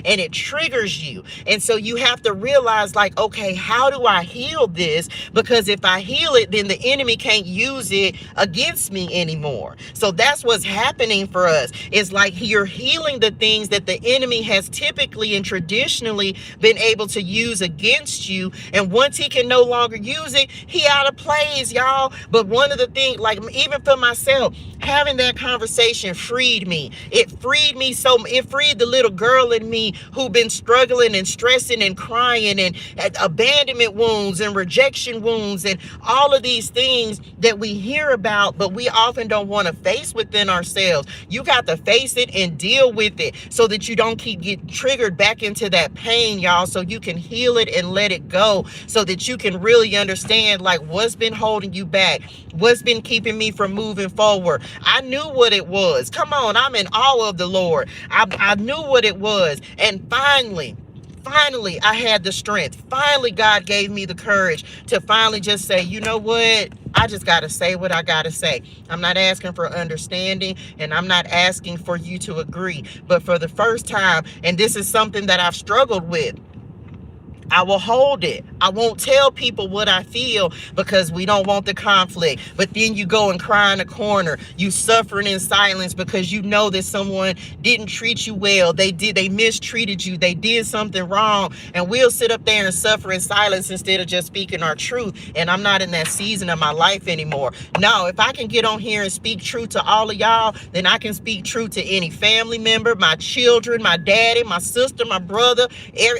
and it triggers you. And so you have to realize, like, okay, how do I heal this? Because if I heal it, then the enemy can't use it against me anymore. So that's what's happening for us. It's like you're healing the things that the enemy has typically and traditionally been able to use against you. And once he can no longer use it, he out of plays, y'all. But one of the things, like even for myself, having that conversation freed me. It freed me. So it freed the little girl in me who been struggling and stressing and crying and abandonment wounds and rejection wounds and all of these things that we hear about, but we often don't want to face within ourselves. You got to face it and deal with it so that you don't get triggered back into that pain, y'all, so you can heal it and let it go, so that you can really understand, like, what's been holding you back, what's been keeping me from moving forward. I knew what it was. Come on, I'm in awe of the Lord. I knew what it was. And finally, I had the strength. Finally, God gave me the courage to finally just say, you know what? I just got to say what I got to say. I'm not asking for understanding, and I'm not asking for you to agree. But for the first time, and this is something that I've struggled with, I will hold it. I won't tell people what I feel because we don't want the conflict. But then you go and cry in a corner. You suffering in silence because you know that someone didn't treat you well. They mistreated you. They did something wrong. And we'll sit up there and suffer in silence instead of just speaking our truth. And I'm not in that season of my life anymore. No, if I can get on here and speak truth to all of y'all, then I can speak truth to any family member, my children, my daddy, my sister, my brother,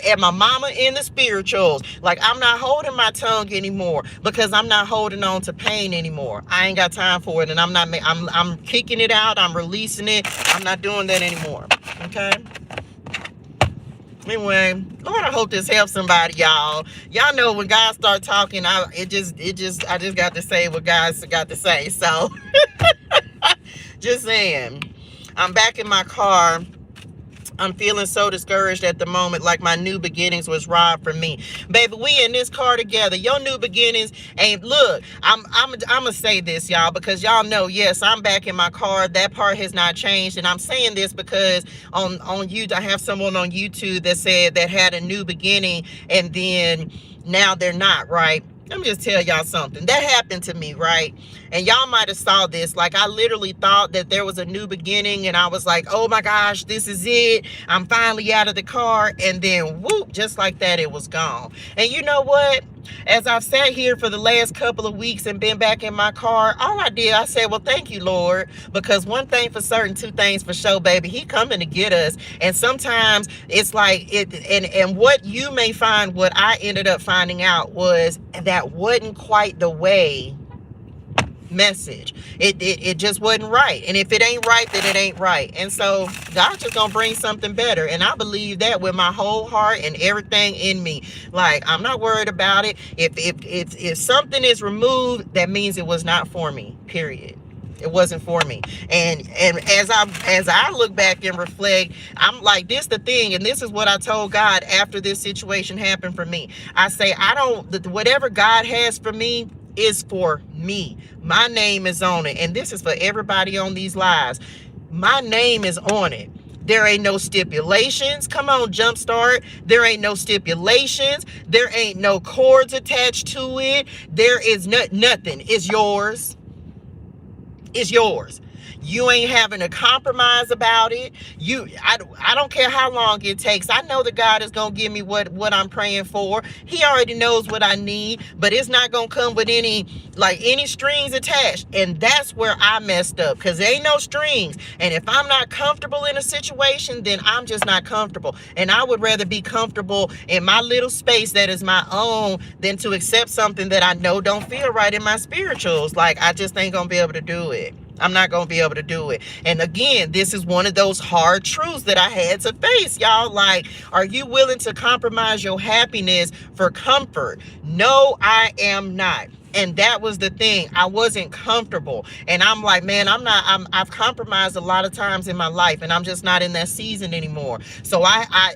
and my mama in the spirituals. Like, I'm not holding my tongue anymore because I'm not holding on to pain anymore. I ain't got time for it, and I'm kicking it out. I'm releasing it. I'm not doing that anymore. Okay. Anyway, Lord, I hope this helps somebody, y'all. Y'all know when God start talking, I just got to say what God's got to say. So just saying, I'm back in my car. I'm feeling so discouraged at the moment, like my new beginnings was robbed from me. Baby, we in this car together. Your new beginnings ain't, look, I'm gonna say this, y'all, because y'all know, yes, I'm back in my car. That part has not changed. And I'm saying this because on YouTube, I have someone on YouTube that said that had a new beginning and then now they're not, right? Let me just tell y'all something. That happened to me, right? And y'all might have saw this. Like, I literally thought that there was a new beginning, and I was like, oh my gosh, this is it. I'm finally out of the car. And then whoop, just like that, it was gone. And you know what? As I've sat here for the last couple of weeks and been back in my car, all I did, I said, well, thank you, Lord. Because one thing for certain, two things for sure, baby. He coming to get us. And sometimes it's like it, and what you may find, what I ended up finding out was that wasn't quite the way message. It just wasn't right. And if it ain't right, then it ain't right. And so God's just gonna bring something better. And I believe that with my whole heart and everything in me. Like, I'm not worried about it. If something is removed, that means it was not for me, period. It wasn't for me. And as I look back and reflect, I'm like, this the thing, and this is what I told God after this situation happened for me. I say, whatever God has for me is for me. My name is on it. And this is for everybody on these lives. My name is on it. There ain't no stipulations. Come on, Jumpstart. There ain't no stipulations. There ain't no cords attached to it. There is nothing. It's yours. It's yours. You ain't having to compromise about it. I don't care how long it takes. I know that God is going to give me what I'm praying for. He already knows what I need, but it's not going to come with any strings attached. And that's where I messed up, because there ain't no strings. And if I'm not comfortable in a situation, then I'm just not comfortable. And I would rather be comfortable in my little space that is my own than to accept something that I know don't feel right in my spirituals. Like, I just ain't going to be able to do it. I'm not going to be able to do it. And again, this is one of those hard truths that I had to face, y'all. Like, are you willing to compromise your happiness for comfort? No, I am not. And that was the thing. I wasn't comfortable. And I'm like, man, I've compromised a lot of times in my life, and I'm just not in that season anymore. So I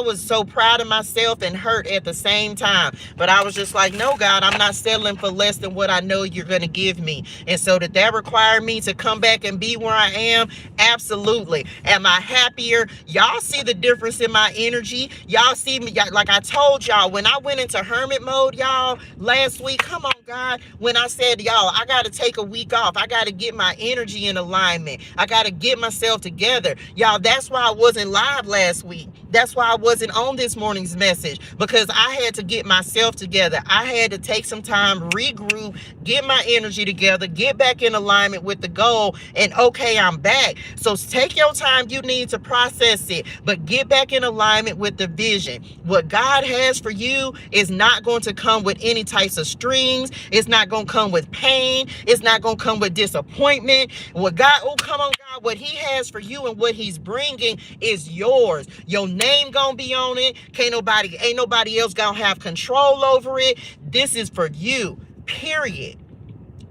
was so proud of myself and hurt at the same time. But I was just like, no, God, I'm not settling for less than what I know you're going to give me. And so did that require me to come back and be where I am? Absolutely. Am I happier? Y'all see the difference in my energy? Y'all see me, like I told y'all, when I went into hermit mode, y'all, last week, come on, God, when I said, y'all, I got to take a week off. I got to get my energy in alignment. I got to get myself together. Y'all, that's why I wasn't live last week. That's why I wasn't on this morning's message, because I had to get myself together. I had to take some time, regroup, get my energy together, get back in alignment with the goal, and okay, I'm back. So take your time you need to process it, but get back in alignment with the vision. What God has for you is not going to come with any types of strings. It's not going to come with pain. It's not going to come with disappointment. What God, oh, come on, God, what he has for you and what he's bringing is yours. Your name gonna be on it. Ain't nobody else gonna have control over it. This is for you, period.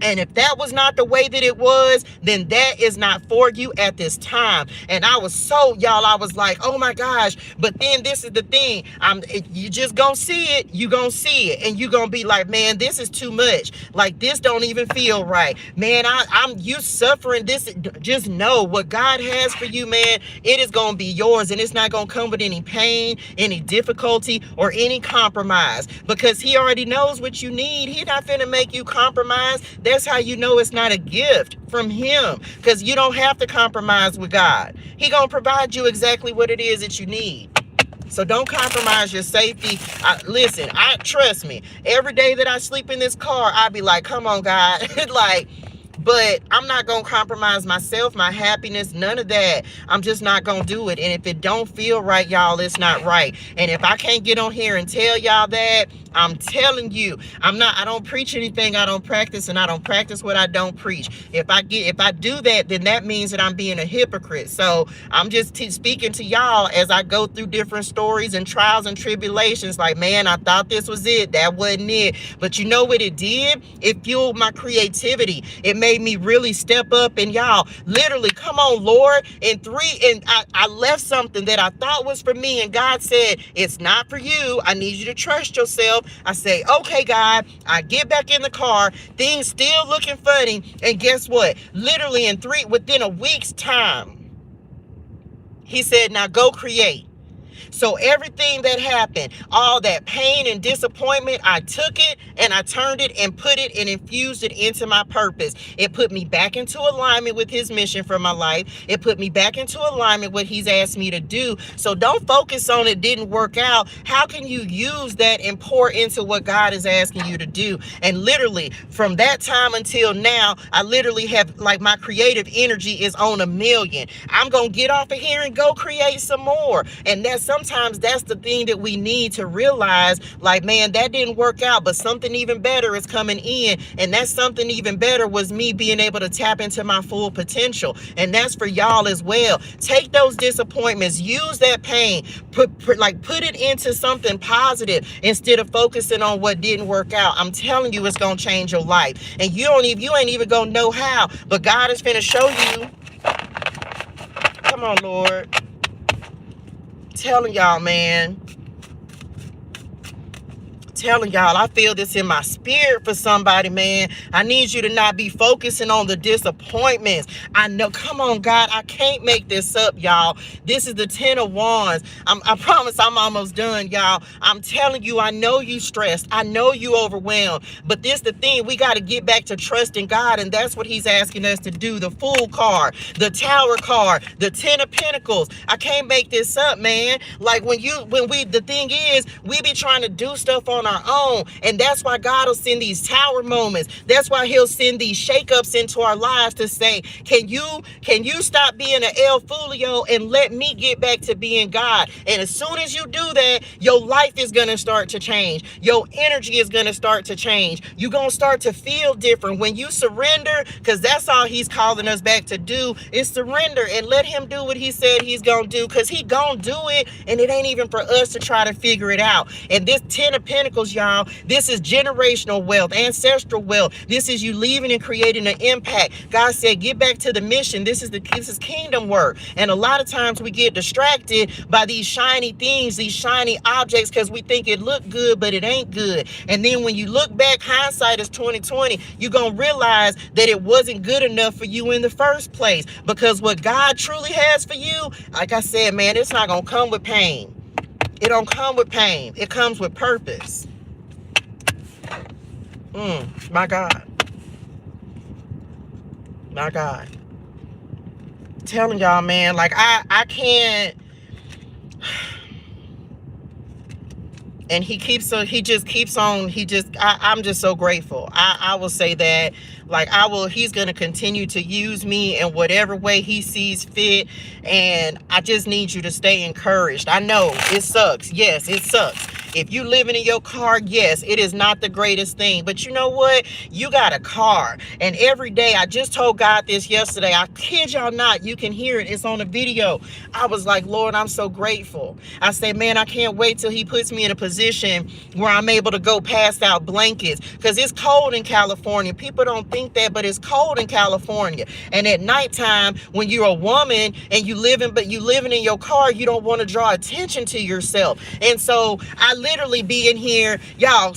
And if that was not the way that it was, then that is not for you at this time. And I was so, y'all, I was like, oh my gosh. But then this is the thing. You just gonna see it. You gonna see it. And you gonna be like, man, this is too much. Like, this don't even feel right. Man, you suffering this. Just know what God has for you, man. It is gonna be yours. And it's not gonna come with any pain, any difficulty, or any compromise. Because he already knows what you need. He's not finna make you compromise. That's how you know it's not a gift from him, because you don't have to compromise with God. He gonna provide you exactly what it is that you need. So don't compromise your safety. Listen, trust me, every day that I sleep in this car, I be like, come on, God. But I'm not going to compromise myself, my happiness, none of that. I'm just not going to do it. And if it don't feel right, y'all, it's not right. And if I can't get on here and tell y'all that, I'm telling you, I don't preach anything I don't practice, and I don't practice what I don't preach. If I do that, then that means that I'm being a hypocrite. So I'm just speaking to y'all as I go through different stories and trials and tribulations. Like, man, I thought this was it. That wasn't it. But you know what it did? It fueled my creativity. It made me really step up. And y'all, literally, come on, Lord. And I left something that I thought was for me, and God said, it's not for you. I need you to trust yourself. I say, okay, God. I get back in the car, things still looking funny, and guess what? Literally within a week's time, he said, now go create. So everything that happened, all that pain and disappointment, I took it and I turned it and put it and infused it into my purpose. It put me back into alignment with his mission for my life. It put me back into alignment with what he's asked me to do. So don't focus on it didn't work out. How can you use that and pour into what God is asking you to do? And literally from that time until now, I literally have, like, my creative energy is on 1,000,000. I'm going to get off of here and go create some more. And sometimes that's the thing that we need to realize, like, man, that didn't work out, but something even better is coming in. And that something even better was me being able to tap into my full potential. And that's for y'all as well. Take those disappointments, use that pain, put it into something positive instead of focusing on what didn't work out. I'm telling you, it's going to change your life. And you ain't even going to know how, but God is going to show you. Come on, Lord. Telling y'all, man. Telling y'all, I feel this in my spirit for somebody, man. I need you to not be focusing on the disappointments. I know, come on, God, I can't make this up, y'all. This is the 10 of Wands. I promise I'm almost done, y'all. I'm telling you, I know you stressed. I know you overwhelmed. But this the thing, we got to get back to trusting God, and that's what he's asking us to do. The Fool card, the Tower card, the 10 of Pentacles. I can't make this up, man. Like, the thing is, we be trying to do stuff on our own, and that's why God will send these tower moments. That's why he'll send these shakeups into our lives to say, can you stop being an El Fulio and let me get back to being God? And as soon as you do that, your life is going to start to change. Your energy is going to start to change. You're going to start to feel different when you surrender, because that's all he's calling us back to do, is surrender and let him do what he said he's going to do, because he going to do it, and it ain't even for us to try to figure it out. And this 10 of Pentacles, y'all, this is generational wealth, ancestral wealth. This is you leaving and creating an impact. God said, get back to the mission. This is kingdom work. And a lot of times we get distracted by these shiny things, these shiny objects, because we think it look good, but it ain't good. And then when you look back, hindsight is 20/20, you're going to realize that it wasn't good enough for you in the first place. Because what God truly has for you, like I said, man, it's not going to come with pain. It don't come with pain. It comes with purpose. My God. My God. Telling y'all, man, like I can't. And I'm just so grateful. I will say that, like, he's going to continue to use me in whatever way he sees fit. And I just need you to stay encouraged. I know it sucks. Yes, it sucks. If you living in your car, yes, it is not the greatest thing. But you know what? You got a car. And every day, I just told God this yesterday. I kid y'all not. You can hear it. It's on the video. I was like, Lord, I'm so grateful. I say, man, I can't wait till he puts me in a position where I'm able to go pass out blankets. Because it's cold in California. People don't think that, but it's cold in California. And at nighttime, when you're a woman and you living in your car, you don't want to draw attention to yourself. And so I literally be in here, y'all,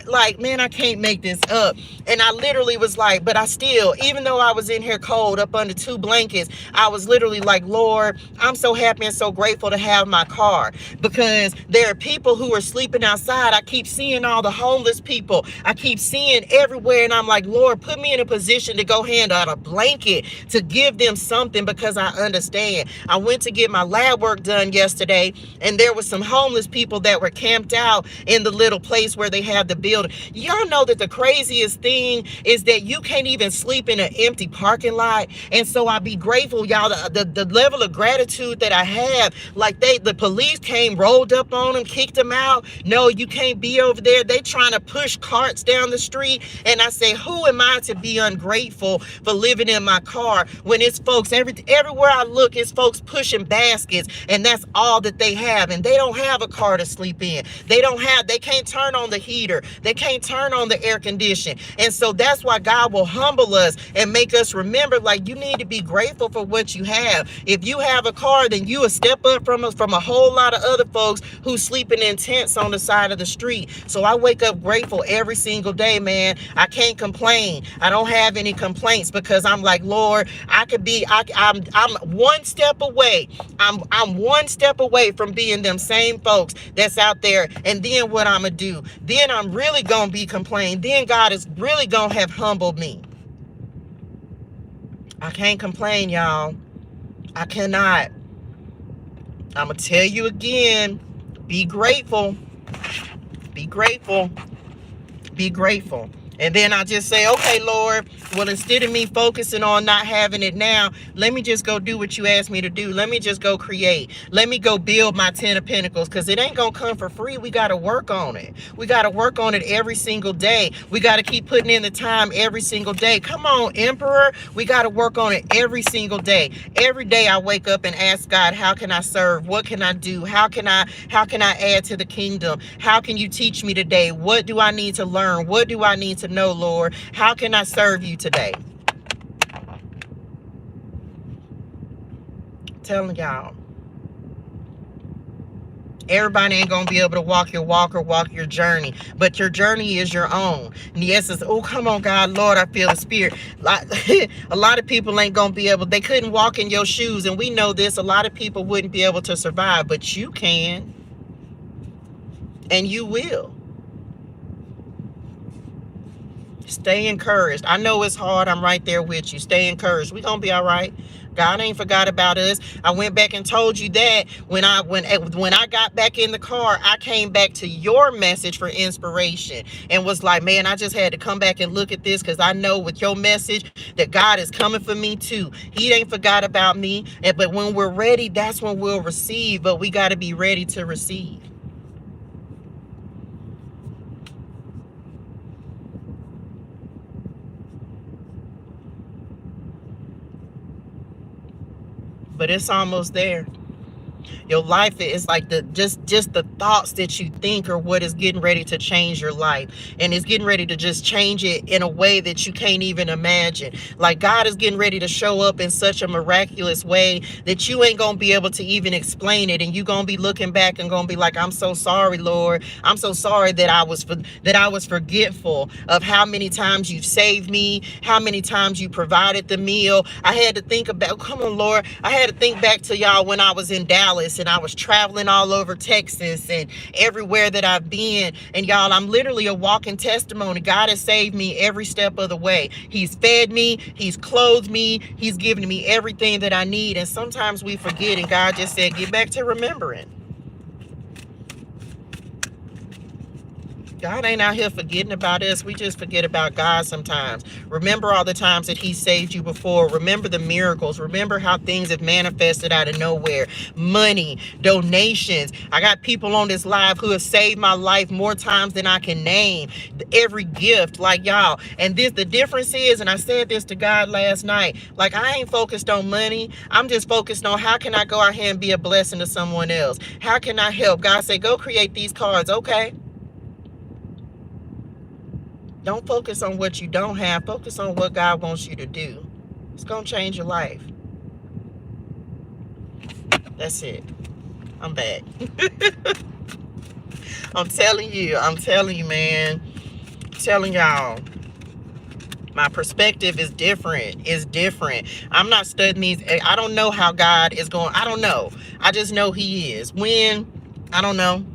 like, man, I can't make this up. And I literally was like, but I still, even though I was in here cold up under 2 blankets, I was literally like, Lord, I'm so happy and so grateful to have my car, because there are people who are sleeping outside. I keep seeing all the homeless people. I keep seeing everywhere. And I'm like, Lord, put me in a position to go hand out a blanket to give them something, because I understand. I went to get my lab work done yesterday, and there was some homeless people that were camped out in the little place where they have the building. Y'all know that the craziest thing is that you can't even sleep in an empty parking lot. And so I be grateful, y'all, the level of gratitude that I have. Like the police came, rolled up on them, kicked them out. No, you can't be over there. They trying to push carts down the street. And I say, who am I to be ungrateful for living in my car when it's folks, everywhere I look, it's folks pushing baskets, and that's all that they have. And they don't have a car to sleep in. They can't turn on the heater. They can't turn on the air condition. And so that's why God will humble us and make us remember, like, you need to be grateful for what you have. If you have a car, then you will step up from a whole lot of other folks who's sleeping in tents on the side of the street. So I wake up grateful every single day, man. I can't complain. I don't have any complaints because I'm like, Lord, I'm one step away. I'm one step away from being them same folks that's out there. And then what I'm gonna do? Then I'm really gonna be complaining. Then God is really gonna have humbled me. I can't complain, y'all. I cannot. I'm gonna tell you again, be grateful. Be grateful. Be grateful. And then I just say, okay, Lord, well, instead of me focusing on not having it now, let me just go do what you asked me to do. Let me just go create. Let me go build my 10 of Pentacles, because it ain't going to come for free. We got to work on it. We got to work on it every single day. We got to keep putting in the time every single day. Come on, Emperor. We got to work on it every single day. Every day I wake up and ask God, how can I serve? What can I do? How can I add to the kingdom? How can you teach me today? What do I need to learn? What do I need to know, Lord? How can I serve you today? Telling y'all, everybody ain't gonna be able to walk your walk or walk your journey, but your journey is your own. And yes, it's, oh, come on, God, Lord, I feel the spirit. A lot of people ain't gonna be able, they couldn't walk in your shoes, and we know this. A lot of people wouldn't be able to survive, but you can, and you will. Stay encouraged. I know it's hard. I'm right there with you. Stay encouraged. We're going to be all right. God ain't forgot about us. I went back and told you that when I got back in the car, I came back to your message for inspiration and was like, man, I just had to come back and look at this, because I know with your message that God is coming for me too. He ain't forgot about me. But when we're ready, that's when we'll receive. But we got to be ready to receive. But it's almost there. Your life is like just the thoughts that you think are what is getting ready to change your life. And it's getting ready to just change it in a way that you can't even imagine. Like God is getting ready to show up in such a miraculous way that you ain't gonna be able to even explain it. And you gonna be looking back and gonna be like, I'm so sorry, Lord. I'm so sorry that I was forgetful of how many times you've saved me, how many times you provided the meal. I had to think about, come on, Lord. I had to think back to y'all when I was in Dallas and I was traveling all over Texas and everywhere that I've been. And y'all, I'm literally a walking testimony. God has saved me every step of the way. He's fed me. He's clothed me. He's given me everything that I need. And sometimes we forget, and God just said, get back to remembering. God ain't out here forgetting about us. We just forget about God sometimes. Remember all the times that he saved you before. Remember the miracles. Remember how things have manifested out of nowhere. Money, donations. I got people on this live who have saved my life more times than I can name. Every gift, like y'all. And the difference is, and I said this to God last night, like I ain't focused on money. I'm just focused on how can I go out here and be a blessing to someone else? How can I help? God said, go create these cards. Okay. Don't focus on what you don't have. Focus on what God wants you to do. It's going to change your life. That's it. I'm back. I'm telling you, man. I'm telling y'all. My perspective is different. It's different. I'm not studying these. I don't know how God is going. I don't know. I just know he is. When? I don't know.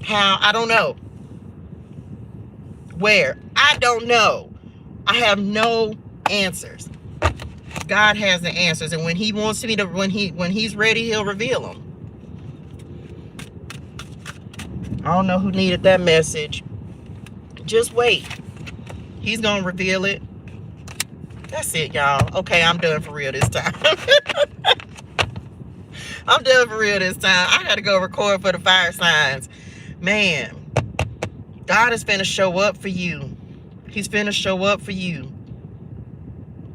How? I don't know. Where? I don't know. I have no answers. God has the answers, and when he wants me to, when he's ready, he'll reveal them. I don't know who needed that message. Just wait. He's going to reveal it. That's it, y'all. Okay, I'm done for real this time. I'm done for real this time. I got to go record for the fire signs. Man, God is finna show up for you. He's finna show up for you.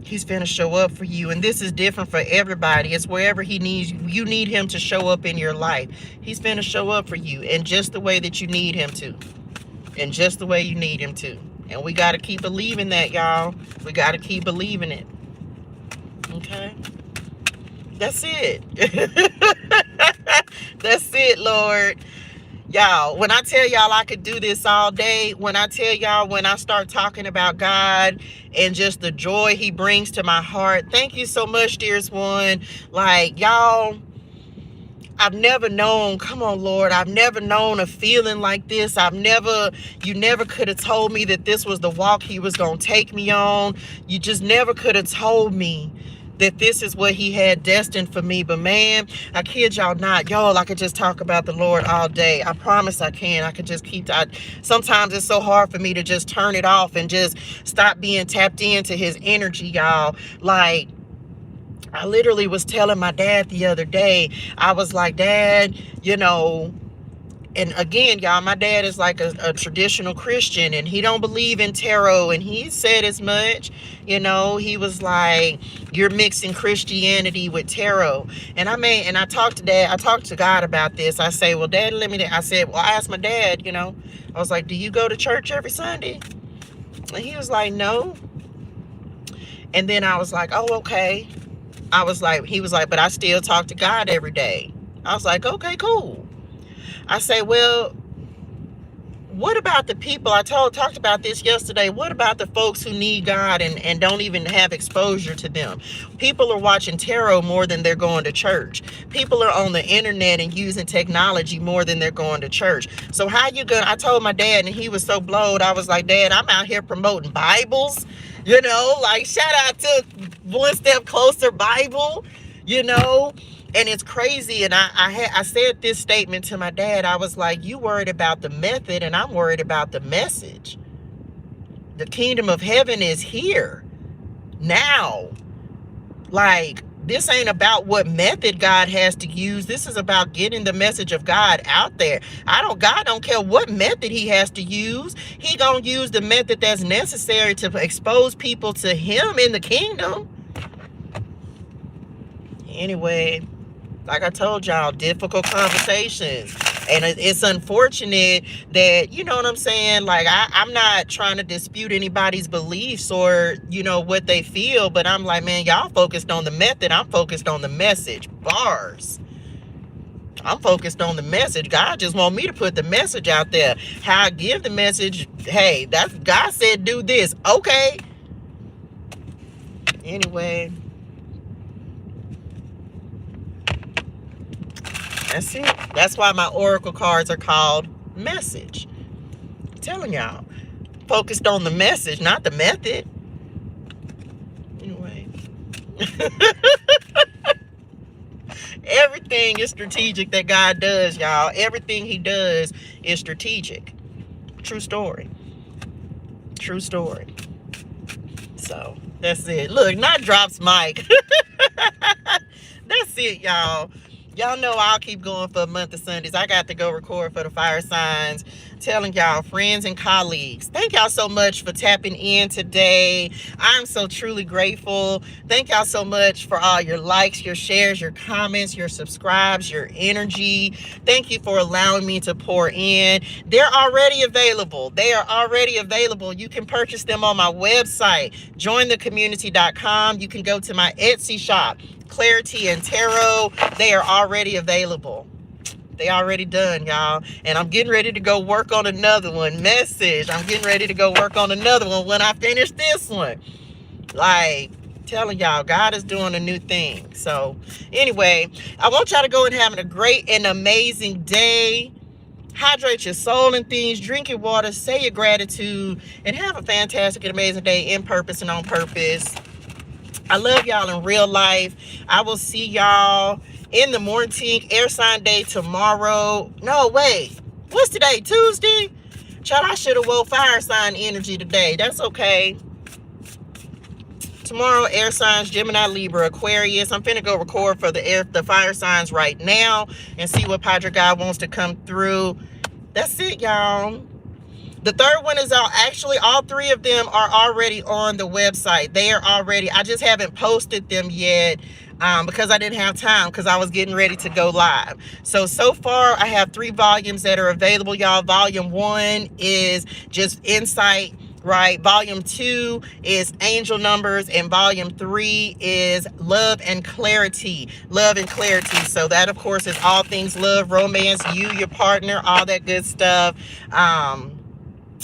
He's finna show up for you. And this is different for everybody. It's wherever he needs you. You need him to show up in your life. He's finna show up for you in just the way that you need him to. In just the way you need him to. And we got to keep believing that, y'all. We got to keep believing it. Okay? That's it. That's it, Lord. Y'all, when I tell y'all I could do this all day, when I tell y'all when I start talking about God and just the joy he brings to my heart, thank you so much, dearest one. Like, y'all, I've never known, come on, Lord, I've never known a feeling like this. You never could have told me that this was the walk he was going to take me on. You just never could have told me that this is what he had destined for me. But man, I kid y'all not, y'all, I could just talk about the Lord all day. I promise I can. I could just sometimes it's so hard for me to just turn it off and just stop being tapped into his energy, y'all. Like, I literally was telling my dad the other day, I was like, Dad, and again, y'all, my dad is like a traditional Christian, and he don't believe in tarot, and he said as much. He was like, you're mixing Christianity with tarot. And I talked to God about this. I say, well, Dad, I asked my dad, I was like, do you go to church every Sunday? And he was like, no. And then I was like, oh, okay. He was like, but I still talk to God every day. I was like, okay, cool. I say, well, what about the people? I talked about this yesterday. What about the folks who need God and don't even have exposure to them? People are watching tarot more than they're going to church. People are on the internet and using technology more than they're going to church. So how you gonna, I told my dad, and he was so blowed. I was like, Dad, I'm out here promoting Bibles, like shout out to One Step Closer Bible, And it's crazy. And I said this statement to my dad. I was like, you worried about the method and I'm worried about the message. The kingdom of heaven is here now. Like, this ain't about what method God has to use. This is about getting the message of God out there. God don't care what method he has to use. He gonna use the method that's necessary to expose people to him in the kingdom. Anyway, like I told y'all, difficult conversations. And it's unfortunate that, you know what I'm saying? Like, I'm not trying to dispute anybody's beliefs or, what they feel. But I'm like, man, y'all focused on the method. I'm focused on the message. Bars. I'm focused on the message. God just want me to put the message out there. How I give the message, hey, that's God said do this. Okay. Anyway. That's it. That's why my oracle cards are called message. I'm telling y'all. Focused on the message, not the method. Anyway. Everything is strategic that God does, y'all. Everything he does is strategic. True story. True story. So, that's it. Look, not drops mic. That's it, y'all. Y'all know I'll keep going for a month of Sundays. I got to go record for the fire signs, telling y'all, friends and colleagues, thank y'all so much for tapping in today. I'm so truly grateful. Thank y'all so much for all your likes, your shares, your comments, your subscribes, your energy. Thank you for allowing me to pour in. They're already available. They are already available. You can purchase them on my website, jointhecommunitea.com. You can go to my Etsy shop, ClariTEA and Tarot. They are already available. They already done, y'all. And I'm getting ready to go work on another one. Message. I'm getting ready to go work on another one when I finish this one. Like, telling y'all, God is doing a new thing. So, anyway, I want y'all to go and have a great and amazing day. Hydrate your soul and things. Drink your water. Say your gratitude. And have a fantastic and amazing day in purpose and on purpose. I love y'all in real life. I will see y'all in the morning air sign day tomorrow. No, wait. What's today? Tuesday? Child, I should have wore fire sign energy today. That's okay. Tomorrow, air signs, Gemini, Libra, Aquarius. I'm finna go record for the fire signs right now and see what Padre God wants to come through. That's it, y'all. The third one is out. Actually, all three of them are already on the website. They are already, I just haven't posted them yet because I didn't have time because I was getting ready to go live. So far, I have 3 volumes that are available, y'all. Volume 1 is just insight, right? Volume 2 is angel numbers, and volume 3 is love and clarity. Love and clarity. So that, of course, is all things love, romance, you, your partner, all that good stuff.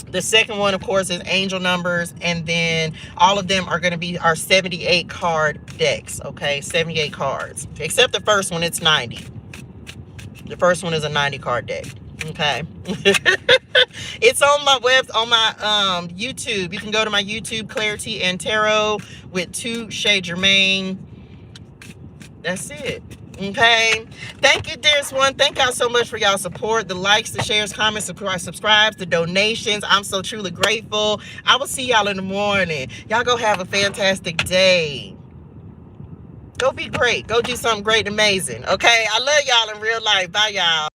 The second one, of course, is angel numbers, and then all of them are going to be our 78 card decks, okay? 78 cards. Except the first one, it's 90. The first one is a 90 card deck, okay? It's on my YouTube. You can go to my YouTube, ClariTEA and Tarot with ToShae Germaine. That's it. Okay, thank you, dearest one. Thank y'all so much for y'all support, the likes, the shares, comments, subscribes, the donations. I'm so truly grateful. I will see y'all in the morning. Y'all go have a fantastic day. Go be great. Go do something great and amazing. Okay, I love y'all in real life. Bye, y'all.